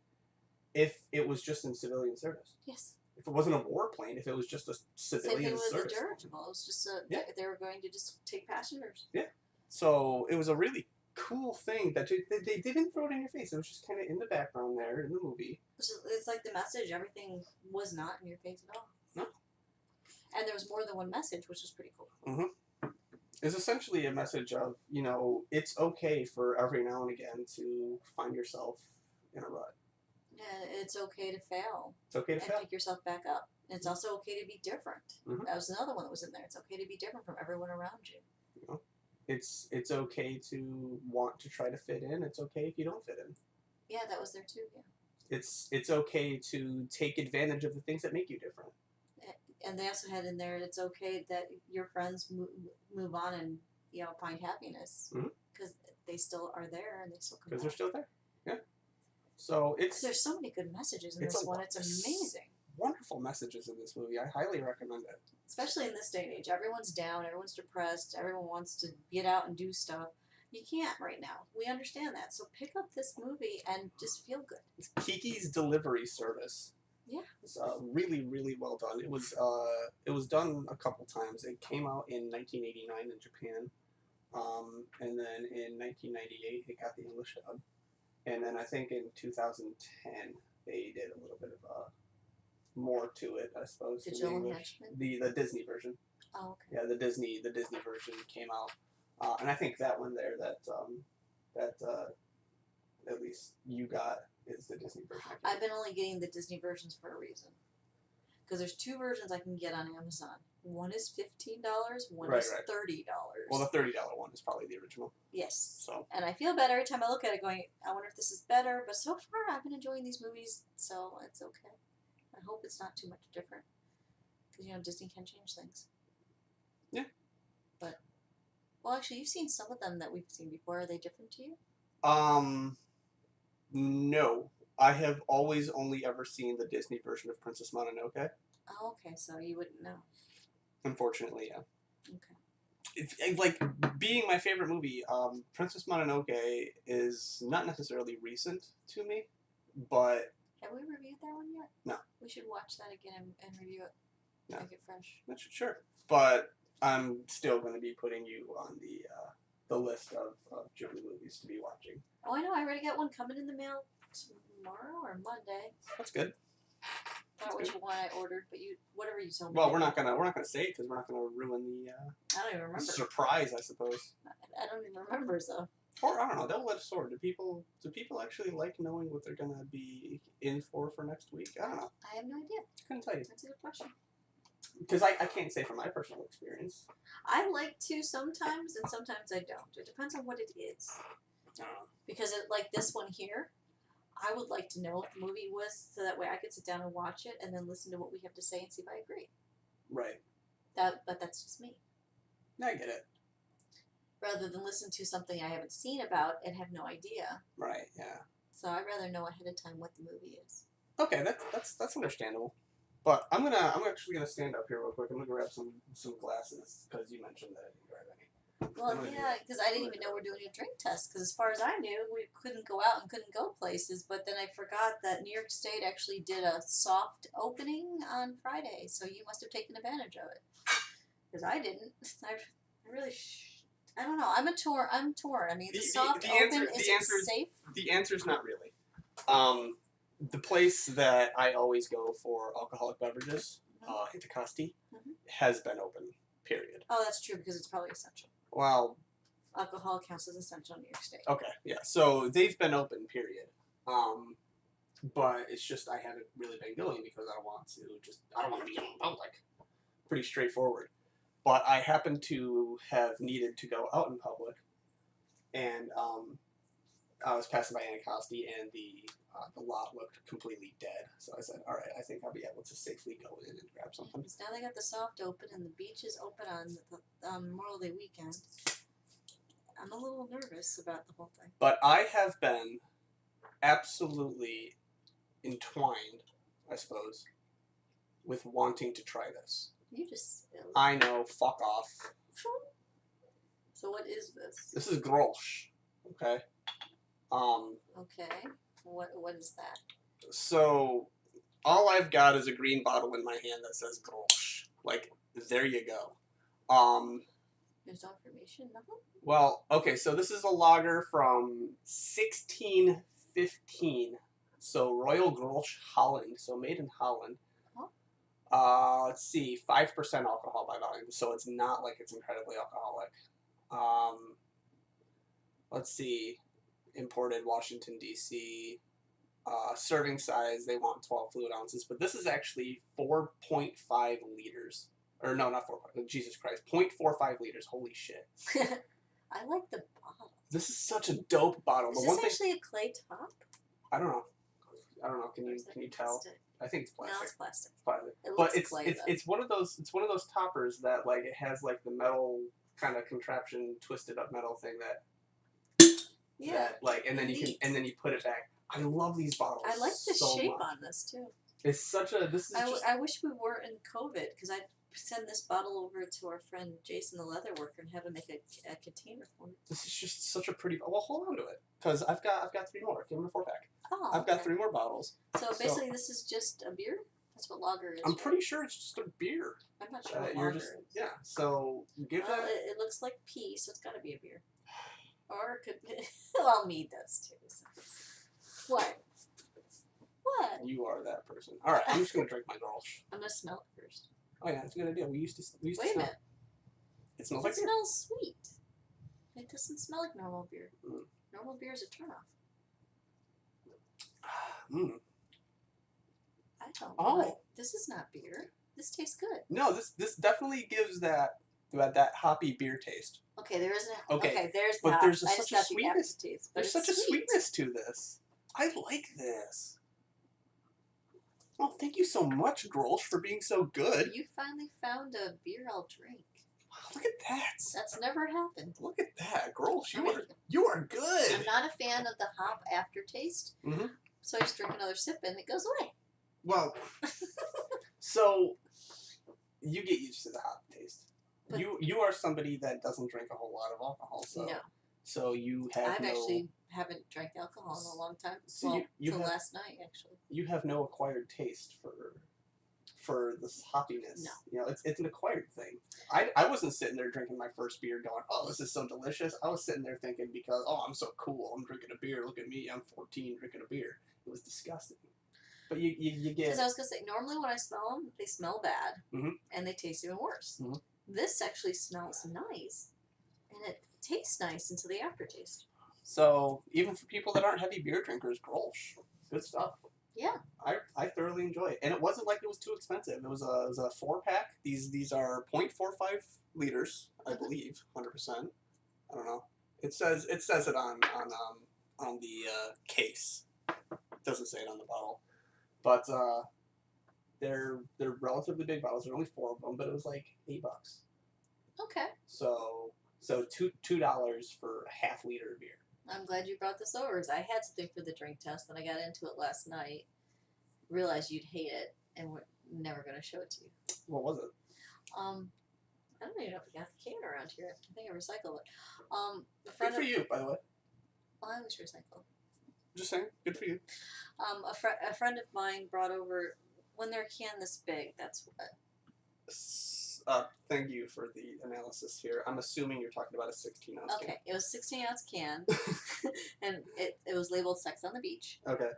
if it was just in civilian service. Yes. If it wasn't a war plane, if it was just a civilian Same thing with service. the dirigible. It was just they were going to just take passengers. Yeah. So it was a really cool thing that they didn't throw it in your face. It was just kind of in the background there in the movie. It's like the message. Everything was not in your face at all. No. And there was more than one message, which was pretty cool. Mm-hmm. It's essentially a message of, it's okay for every now and again to find yourself in a rut. And it's okay to fail. It's okay to fail. And pick yourself back up. And it's also okay to be different. Mm-hmm. That was another one that was in there. It's okay to be different from everyone around you. It's okay to want to try to fit in. It's okay if you don't fit in. Yeah, that was there too. Yeah. It's okay to take advantage of the things that make you different. And they also had in there, it's okay that your friends move on and find happiness because they still are there and they still come. Because they're still there. Yeah. So there's so many good messages in this one. It's amazing. Wonderful messages in this movie. I highly recommend it. Especially in this day and age, everyone's down, everyone's depressed, everyone wants to get out and do stuff. You can't right now. We understand that. So pick up this movie and just feel good. It's Kiki's Delivery Service. Yeah. It's really, really well done. It was done a couple times. It came out in 1989 in Japan, and then in 1998 it got the English dub, and then I think in 2010 they did a little bit of more to it, I suppose. Digital enhancement. The Disney version. Oh, okay. Yeah, the Disney version came out, and I think that one there that at least you got is the Disney version. I've been only getting the Disney versions for a reason. Because there's two versions I can get on Amazon. One is $15, one is $30. Well, the $30 one is probably the original. Yes. So. And I feel better every time I look at it going, I wonder if this is better. But so far, I've been enjoying these movies, so it's okay. I hope it's not too much different. Because, Disney can change things. Yeah. But, well, actually, you've seen some of them that we've seen before. Are they different to you? No. I have always only ever seen the Disney version of Princess Mononoke. Oh, okay. So you wouldn't know. Unfortunately, yeah. Okay. It's like, being my favorite movie, Princess Mononoke is not necessarily recent to me, but... Have we reviewed that one yet? No. We should watch that again and review it. No. Make it fresh. Sure. But I'm still going to be putting you on the list of German movies to be watching. Oh, I know. I already got one coming in the mail tomorrow or Monday. That's good. I don't know which one I ordered, but whatever you told me. Well, we're not gonna say it because we're not gonna ruin the I don't even remember. surprise, I suppose. I don't even remember, so. Or I don't know. Double-edged sword. Do people actually like knowing what they're gonna be in for next week? I don't know. I have no idea. Couldn't tell you. That's a good question. Because I can't say from my personal experience. I like to sometimes, and sometimes I don't. It depends on what it is. Because like this one here, I would like to know what the movie was, so that way I could sit down and watch it, and then listen to what we have to say and see if I agree. Right. But that's just me. I get it. Rather than listen to something I haven't seen about and have no idea. Right. Yeah. So I'd rather know ahead of time what the movie is. Okay, that's understandable. But I'm actually gonna stand up here real quick. I'm gonna grab some glasses because you mentioned that I didn't grab any. Well, yeah, because I didn't even know we're doing a drink test. Because as far as I knew, we couldn't go out and couldn't go places. But then I forgot that New York State actually did a soft opening on Friday. So you must have taken advantage of it. Because I didn't. I really. I don't know. I'm torn. I mean, the soft open is it safe? The answer's not really. The place that I always go for alcoholic beverages, Anticosti, has been open. Period. Oh, that's true because it's probably essential. Well, alcohol counts as essential in New York State. Okay, yeah. So they've been open. Period. But it's just I haven't really been going because I don't want to be out in public. Pretty straightforward. But I happen to have needed to go out in public, and I was passing by Anticosti, and the lot looked completely dead. So I said, all right, I think I'll be able to safely go in and grab something. Because now they got the soft open, and the beach is open on the Memorial Day weekend. I'm a little nervous about the whole thing. But I have been absolutely entwined, I suppose, with wanting to try this. You just spilled. I know, fuck off. So what is this? This is Grolsch, okay? Okay. What is that? So, all I've got is a green bottle in my hand that says Grolsch. Like, there you go. There's no information, nothing? Well, okay, so this is a lager from 1615. So, Royal Grolsch Holland. So, made in Holland. Let's see, 5% alcohol by volume, so it's not like it's incredibly alcoholic. Let's see, imported Washington, D.C. Serving size, they want 12 fluid ounces, but this is actually 4.5 liters. Or no, not 4. Jesus Christ, 0.45 liters. Holy shit. I like the bottle. This is such a dope bottle. Is this actually a clay top? I don't know. Can you tell? I think it's plastic. No, it's plastic. It's one of those toppers that like it has like the metal kind of contraption, twisted up metal thing that and then you put it back. I love these bottles. I like the shape much. on this too. It's such a I wish we were in COVID because I'd send this bottle over to our friend Jason the leather worker and have him make a container for me. This is just such a pretty. Well, hold on to it because I've got 3 more. Give him a 4-pack. Oh, I've got 3 more bottles. So basically, this is just a beer. That's what lager is. I'm pretty sure it's just a beer. I'm not sure what lager is. Yeah. So give that. It looks like pee, so it's got to be a beer. Or it could be. Well, mead does too. So. What? What? You are that person. All right, I'm just gonna drink my Grolsch. I'm gonna smell it first. Oh yeah, that's a good idea. We used to Wait smell. a minute. It smells like beer. It smells sweet. It doesn't smell like normal beer. Normal beer is a turnoff. I don't know. This is not beer. This tastes good. No, this definitely gives that hoppy beer taste. Okay, there isn't. Okay, there's but that. there's such a sweetness. Taste, there's such a sweetness to this. I like this. Oh, thank you so much, Grolsch, for being so good. You finally found a beer I'll drink. Wow, look at that. That's never happened. Look at that, Grolsch. You are good. I'm not a fan of the hop aftertaste. Mm-hmm. So I just drink another sip and it goes away. Well, so you get used to the hop taste. But you are somebody that doesn't drink a whole lot of alcohol, so no. So you have actually haven't drank alcohol in a long time. So you last night actually. You have no acquired taste for this hoppiness. No. You know, it's an acquired thing. I wasn't sitting there drinking my first beer going, oh, this is so delicious. I was sitting there thinking because, oh, I'm so cool. I'm drinking a beer. Look at me. I'm 14 drinking a beer. It was disgusting. But you get... Because I was going to say, normally when I smell them, they smell bad, Mhm. and they taste even worse. Mhm. This actually smells nice, and it tastes nice until the aftertaste. So even for people that aren't heavy beer drinkers, Grolsch, good stuff. Yeah. I thoroughly enjoy it, and it wasn't like it was too expensive. It was a 4-pack. These are 0.45 liters, I believe, 100%. I don't know. It says it on the case. It doesn't say it on the bottle, but they're relatively big bottles. There's only 4 of them, but it was like $8. Okay. So $2 for a half liter of beer. I'm glad you brought this over, because I had something for the drink test, and I got into it last night. Realized you'd hate it, and we're never going to show it to you. What was it? I don't even know if we got the can around here. I think I recycled it. A Good friend for of, you, by the way. well, I always recycle. Just saying, good for you. A friend of mine brought over, when they're a can this big, that's what. Thank you for the analysis here. I'm assuming you're talking about a 16-ounce can. Okay, it was a 16-ounce can, and it was labeled Sex on the Beach. Okay.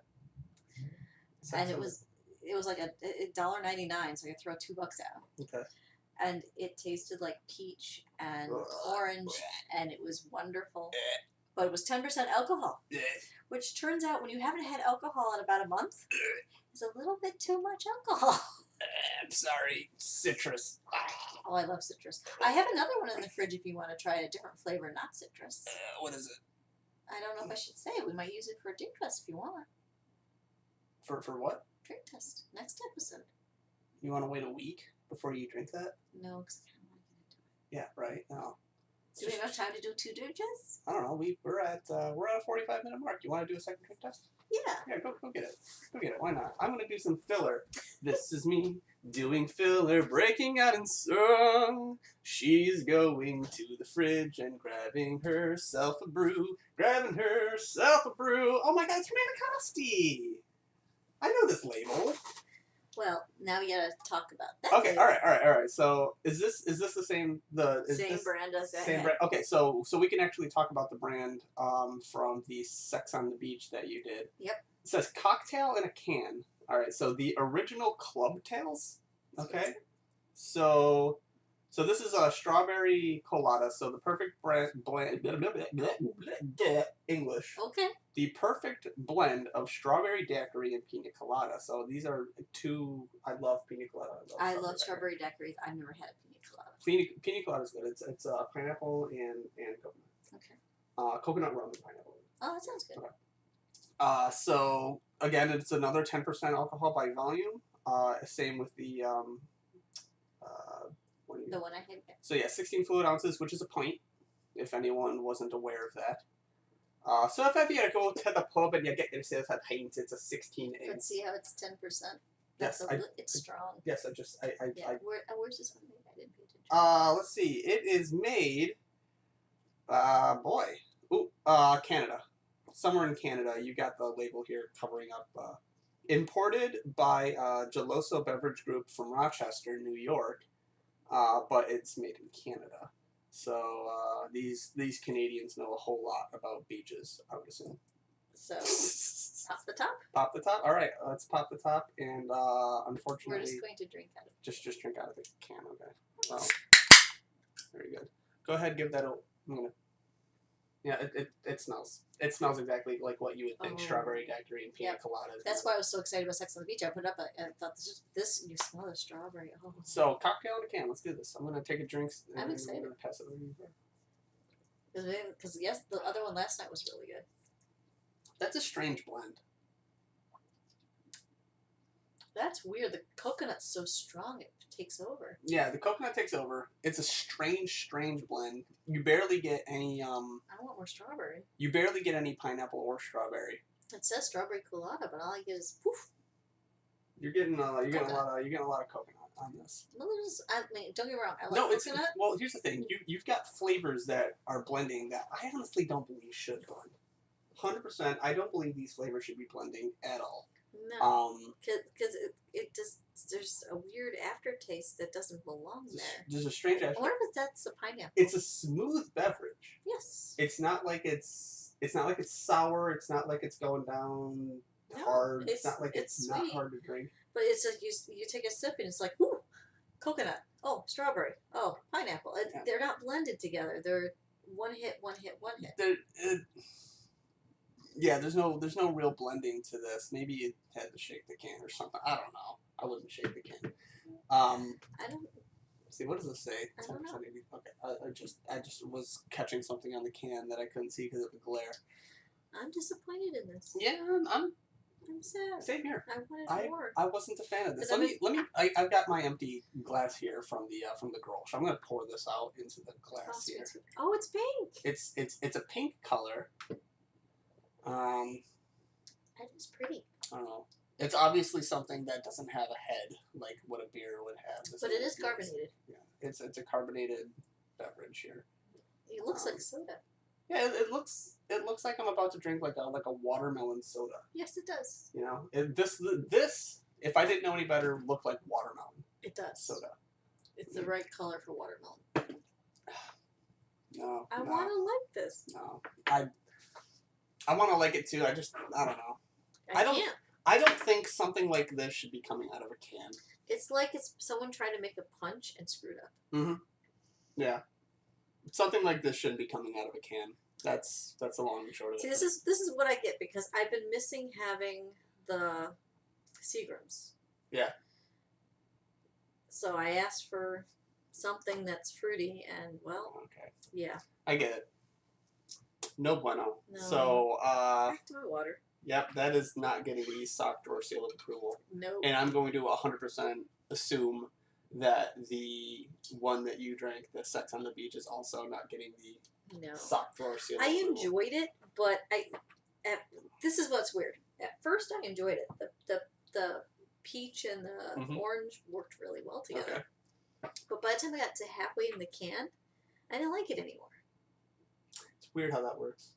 And it was like a $1.99, so you throw $2 out. Okay. And it tasted like peach and orange, and it was wonderful. But it was 10% alcohol, which turns out when you haven't had alcohol in about a month, is a little bit too much alcohol. I'm sorry, citrus. Oh, I love citrus. I have another one in the fridge if you want to try a different flavor, not citrus. What is it? I don't know if I should say. We might use it for a drink test if you want. For what? Drink test. Next episode. You want to wait a week before you drink that? No, because I kind of want to get into it. Yeah, right. No. Do we have enough time to do 2 drink tests? I don't know. We're at a 45-minute mark. You want to do a second drink test? Yeah. Yeah, go get it. Go get it. Why not? I'm gonna do some filler. This is me doing filler, breaking out in song. She's going to the fridge and grabbing herself a brew. Grabbing herself a brew. Oh my God, it's Manicosti. I know this label. Well, now you gotta talk about that. Okay, later. all right. So is this the same Same brand as that. same brand? Okay, so we can actually talk about the brand from the Sex on the Beach that you did. Yep. It says cocktail in a can. All right, so the original Club Tails. Okay, so this is a strawberry colada. So the perfect blend English. Okay. The perfect blend of strawberry daiquiri and pina colada. So these are 2. I love pina colada. I love strawberry daiquiris. I've never had a pina colada. Pina colada is good. It's pineapple and coconut. Okay. Coconut rum and pineapple. Oh, that sounds good. Okay. So again, it's another 10% alcohol by volume. Same with the The one I had. So yeah, 16 fluid ounces, which is a pint, if anyone wasn't aware of that. So if ever you go to the pub and you get yourself a pint, it's a 16 ounce. Let's see how it's 10%. Yes, It's strong. Yes, Yeah. Where's this one made? I didn't pay attention. Let's see. It is made, Canada. Somewhere in Canada. You got the label here covering up. Imported by Geloso Beverage Group from Rochester, New York, but it's made in Canada. So these Canadians know a whole lot about beaches, I would assume. So, pop the top. Pop the top. All right, let's pop the top, and unfortunately, We're just going to drink out of it. just drink out of the can. Okay. Well, very good. Go ahead, give that a. I'm gonna. Yeah, it smells. It smells exactly like what you would think strawberry daiquiri and pina colada. That's why I was so excited about Sex on the Beach. I put it up and I thought this you smell the strawberry. Oh. So cocktail in a can. Let's do this. I'm gonna take a drink. I'm excited. I'm gonna pass it over to you. Because yes, the other one last night was really good. That's a strange blend. That's weird. The coconut's so strong it takes over. Yeah, the coconut takes over. It's a strange blend. You barely get any. I want more strawberry. You barely get any pineapple or strawberry. It says strawberry colada, but all I get is poof. You're getting a lot of coconut on this. No, I mean, don't get me wrong. I like coconut. Well, here's the thing. You've got flavors that are blending that I honestly don't believe should blend. 100%. I don't believe these flavors should be blending at all. No, because it just there's a weird aftertaste that doesn't belong there. There's a strange I aftertaste. wonder if that's the pineapple. It's a smooth beverage. Yes. It's not like it's sour. It's not like it's going down hard. It's not like it's not sweet. hard to drink. But it's like you take a sip and it's like, ooh, coconut. Oh, strawberry. Oh, pineapple. Yeah. They're not blended together. They're one hit. Yeah, there's no real blending to this. Maybe you had to shake the can or something. I don't know. I wouldn't shake the can. I don't. See, what does this say? I don't know. 10% ABV. Okay, I just was catching something on the can that I couldn't see because of the glare. I'm disappointed in this. Yeah, I'm sad. same here. I wanted more. I wasn't a fan of this. 'Cause I've got my empty glass here from the Grolsch. I'm gonna pour this out into the glass here. Oh, it's pink. It's a pink color. That is pretty. I don't know. It's obviously something that doesn't have a head like what a beer would have. But it is carbonated. Yeah, it's a carbonated beverage here. It looks like soda. Yeah, it looks like I'm about to drink like a watermelon soda. Yes, it does. You know, this if I didn't know any better, looked like watermelon It does. soda. It's the right color for watermelon. No, I want to like this. No, I want to like it too. I don't know. I don't. I don't think something like this should be coming out of a can. It's like it's someone tried to make a punch and screwed up. Mm-hmm. Yeah. Something like this shouldn't be coming out of a can. That's the long and short of it. See, this is what I get because I've been missing having the Seagrams. Yeah. So I asked for something that's fruity, and well, Okay. yeah. I get it. No bueno. No. So, Back to my water. yep, that is not getting the sock drawer seal of approval. Nope. And I'm going to 100% assume that the one that you drank, the Sex on the Beach, is also not getting the No. sock drawer seal of I approval. enjoyed it, but this is what's weird. At first, I enjoyed it. The peach and the Mhm. orange worked really well together. Okay. But by the time I got to halfway in the can, I didn't like it anymore. It's weird how that works.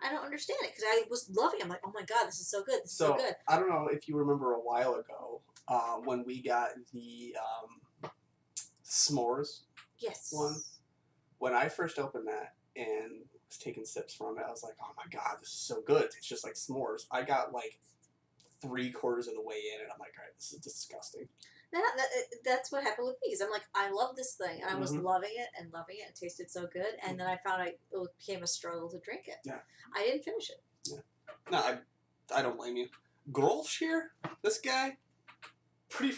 I don't understand it because I was loving it. I'm like, oh my god, this is so good. This is so So, good. I don't know if you remember a while ago when we got the s'mores Yes. one. When I first opened that and was taking sips from it, I was like, oh my god, this is so good. It's just like s'mores. I got like 3/4 of the way in and I'm like, all right, this is disgusting. That's what happened with me. Because I'm like, I love this thing. And I was Mhm. loving it and loving it. It tasted so good. And then I found it became a struggle to drink it. Yeah. I didn't finish it. No, I don't blame you. Grolsch here, this guy, pretty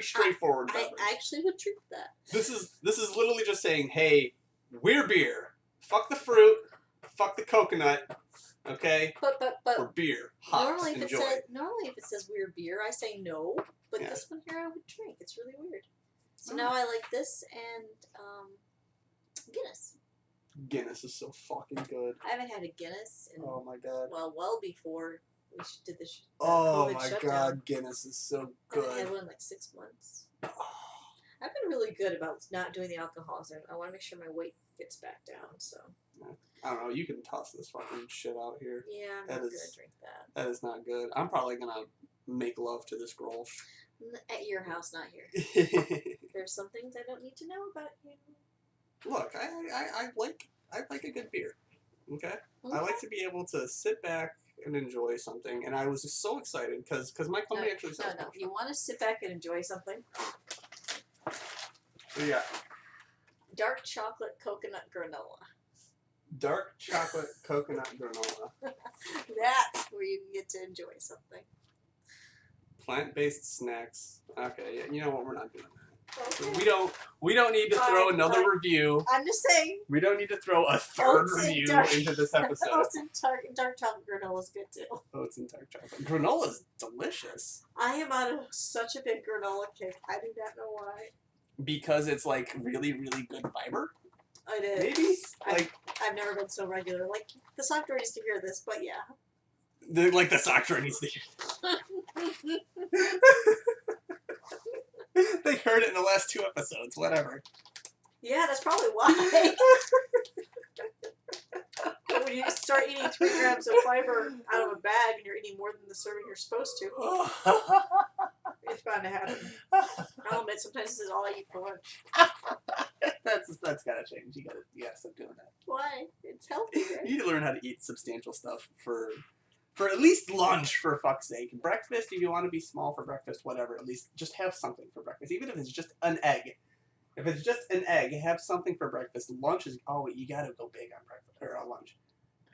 straightforward I beverage. actually would drink that. This is literally just saying, hey, we're beer. Fuck the fruit. Fuck the coconut. Okay? But We're beer. Hot. normally if Enjoy. if it says weird beer, I say no. But Yeah. this one here I would drink. It's really weird. So Oh. now I like this and Guinness. Guinness is so fucking good. I haven't had a Guinness in Oh my god. well before we did this. Oh COVID my shutdown. god, Guinness is so I haven't had good. one in like 6 months. I've been really good about not doing the alcohols. I want to make sure my weight gets back down. So I don't know, you can toss this fucking shit out here. yeah, I'm That not is- gonna drink that That is not good. I'm probably gonna make love to this Grolsch. at your house, not here. There's some things I don't need to know about you. Look, I like a good beer. Okay? I like to be able to sit back and enjoy something, and I was just so excited because my company actually sells No. You want to sit back and enjoy something? Yeah. Dark chocolate coconut granola. Dark chocolate coconut granola. That's where you get to enjoy something. Plant-based snacks. Okay, yeah, you know what? We're not doing that. Okay. We don't need to throw Fine, another fine. review. I'm just saying. We don't need to throw a third Oats and review dark- into this episode. Oats and dark chocolate granola is good too. Oats and dark chocolate. Granola's delicious I am on such a big granola kick. I do not know why. because it's like really, really good fiber. It is. Maybe like I've never been so regular. Like the software needs to hear this, but yeah. the doctor needs to hear. They heard it in the last 2 episodes. Whatever. Yeah, that's probably why. When you start eating 3 grams of fiber out of a bag and you're eating more than the serving you're supposed to, it bound to happen. I'll admit, sometimes this is all I eat for lunch. That's gotta change. You gotta stop doing that. Why? It's healthy, right? You need to learn how to eat substantial stuff for at least lunch, for fuck's sake. Breakfast, if you want to be small for breakfast, whatever, at least just have something for breakfast. Even if it's just an egg. If it's just an egg, have something for breakfast. Lunch is, you gotta go big on breakfast, or on lunch.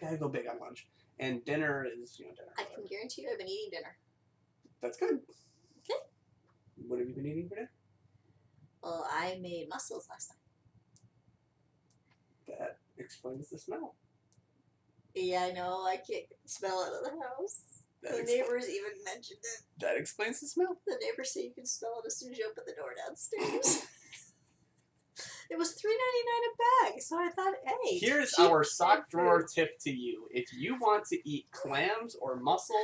You gotta go big on lunch. And dinner is, dinner. I can guarantee you I've been eating dinner. That's good. Okay. What have you been eating for dinner? Well, I made mussels last night. That explains the smell. Yeah, I know. I can't get the smell out of the house. The neighbors even mentioned it. That explains the smell. The neighbors say you can smell it as soon as you open the door downstairs. It was $3.99 a bag, so I thought, hey. Here's our sock drawer tip to you. If you want to eat clams or mussels,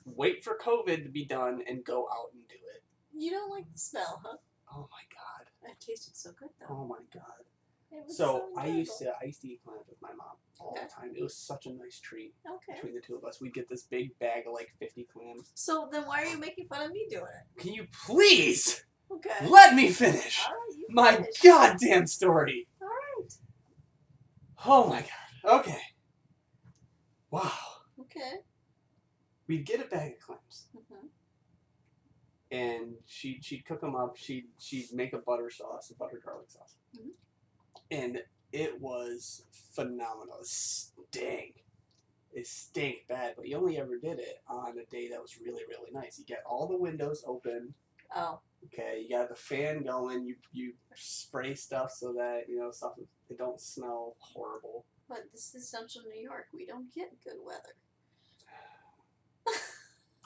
wait for COVID to be done and go out and do it. You don't like the smell, huh? Oh my god. It tasted so good, though. Oh my god. It was So I enjoyable. used to eat clams with my mom all the time. It was such a nice treat between the two of us. We'd get this big bag of like 50 clams. So then why are you making fun of me doing it? Can you please Okay. let me finish All right, you my finish. goddamn story? All right. Oh my god. Okay. Wow. Okay. We'd get a bag of clams. Mm-hmm. And she'd cook them up. She'd make a butter sauce, a butter garlic sauce. Mm-hmm. And it was phenomenal. It stank bad, but you only ever did it on a day that was really, really nice. You get all the windows open. Oh. Okay, you got the fan going. You spray stuff so that stuff it don't smell horrible. But this is Central New York. We don't get good weather.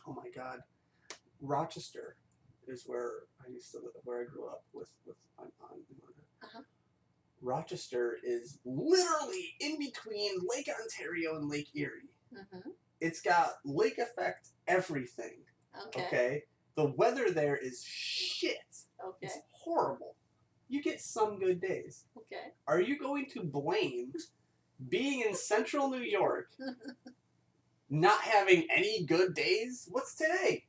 Oh my god, Rochester is where I used to live, where I grew up with my aunt and mother. Uh-huh. Rochester is literally in between Lake Ontario and Lake Erie. Mm-hmm. It's got lake effect everything. Okay? The weather there is shit. Okay. It's horrible. You get some good days. Okay. Are you going to blame being in central New York, not having any good days? What's today?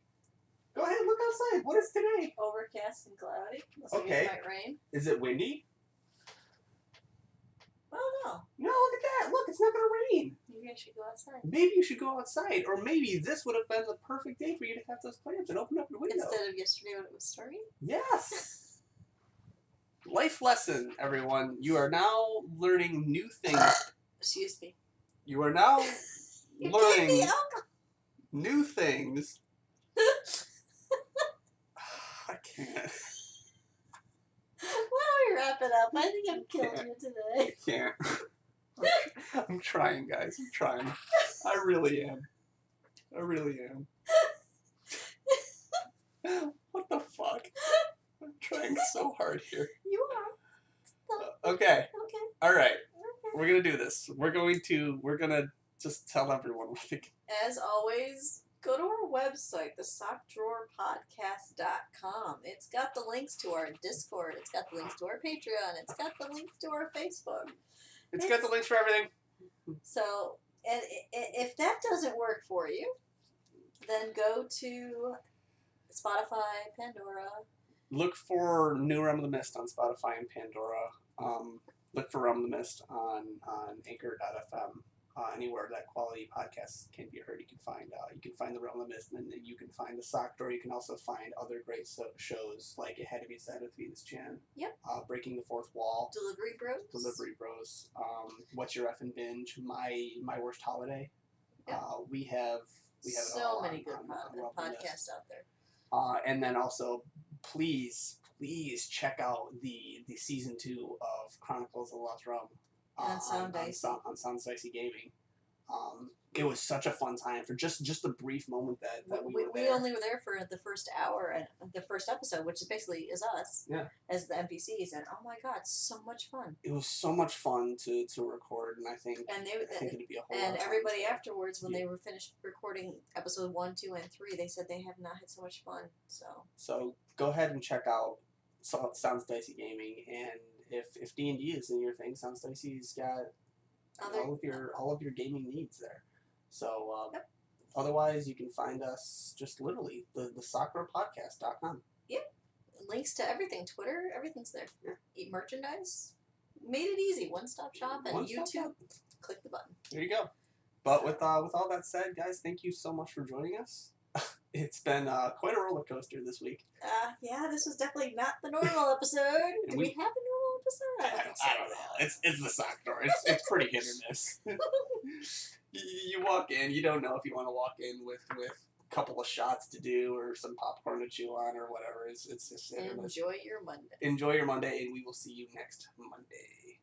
Go ahead, look outside. What is today? Overcast and cloudy. Looks like Okay. it might rain. Is it windy? Oh no. No, look at that. Look, it's not going to rain. Maybe I should go outside. Maybe you should go outside, or maybe this would have been the perfect day for you to have those clams and open up your window. Instead of yesterday when it was stormy? Yes. Life lesson, everyone. You are now learning new things. Excuse me. You are now You gave learning me alcohol. new things. I can't. Why don't we wrap it up? I think I'm killing you today. I can't. I'm trying, guys. I'm trying. I really am. I really am. What the fuck? I'm trying so hard here. You are. Okay. Okay. All right. Okay. We're gonna do this. We're gonna just tell everyone what they can. As always, go to our website, thesockdrawerpodcast.com. It's got the links to our Discord. It's got the links to our Patreon. It's got the links to our Facebook. It's got the links for everything. So, and if that doesn't work for you, then go to Spotify, Pandora. Look for New Realm of the Mist on Spotify and Pandora. Look for Realm of the Mist on Anchor.fm. Anywhere that quality podcasts can be heard, you can find the Realm of the Mist, and then you can find the Sock Drawer. You can also find other great shows like It Had to Be Said with Venus Chan. Yep. Breaking the Fourth Wall. Delivery Bros. What's Your Effin' Binge? My Worst Holiday. Yep. We have it So all many on good Realm of the Mist. podcasts out there. And then also, please check out the season 2 of Chronicles of the Lost Realm On Sound Dicey. on Sound Dicey Gaming. It was such a fun time for just the brief moment that we were there. We only were there for the first hour and the first episode, which is basically is us as the NPCs, and oh my god, so much fun. It was so much fun to record, and I think And it'd be a whole lot and of fun. everybody afterwards, when they were finished recording episode 1, 2, and 3, they said they have not had so much fun. So go ahead and check out Sounds Dicey Gaming, and if D&D is in your thing, Sounds Dicey's got all of your gaming needs there. So Otherwise, you can find us just literally the sockdorpodcast.com. Links to everything, Twitter, everything's there. Yeah. Eat merchandise. Made it easy. One-stop shop and One-stop YouTube. shop. Click the button. There you go. But with all that said, guys, thank you so much for joining us. It's been quite a roller coaster this week. Yeah, this was definitely not the normal episode. Did we have a normal episode? I don't think so. I don't know. It's the sock door. It's pretty hit or miss. You walk in, you don't know if you want to walk in with a couple of shots to do or some popcorn to chew on or whatever. It's just hit or miss. Enjoy your Monday. Enjoy your Monday, and we will see you next Monday.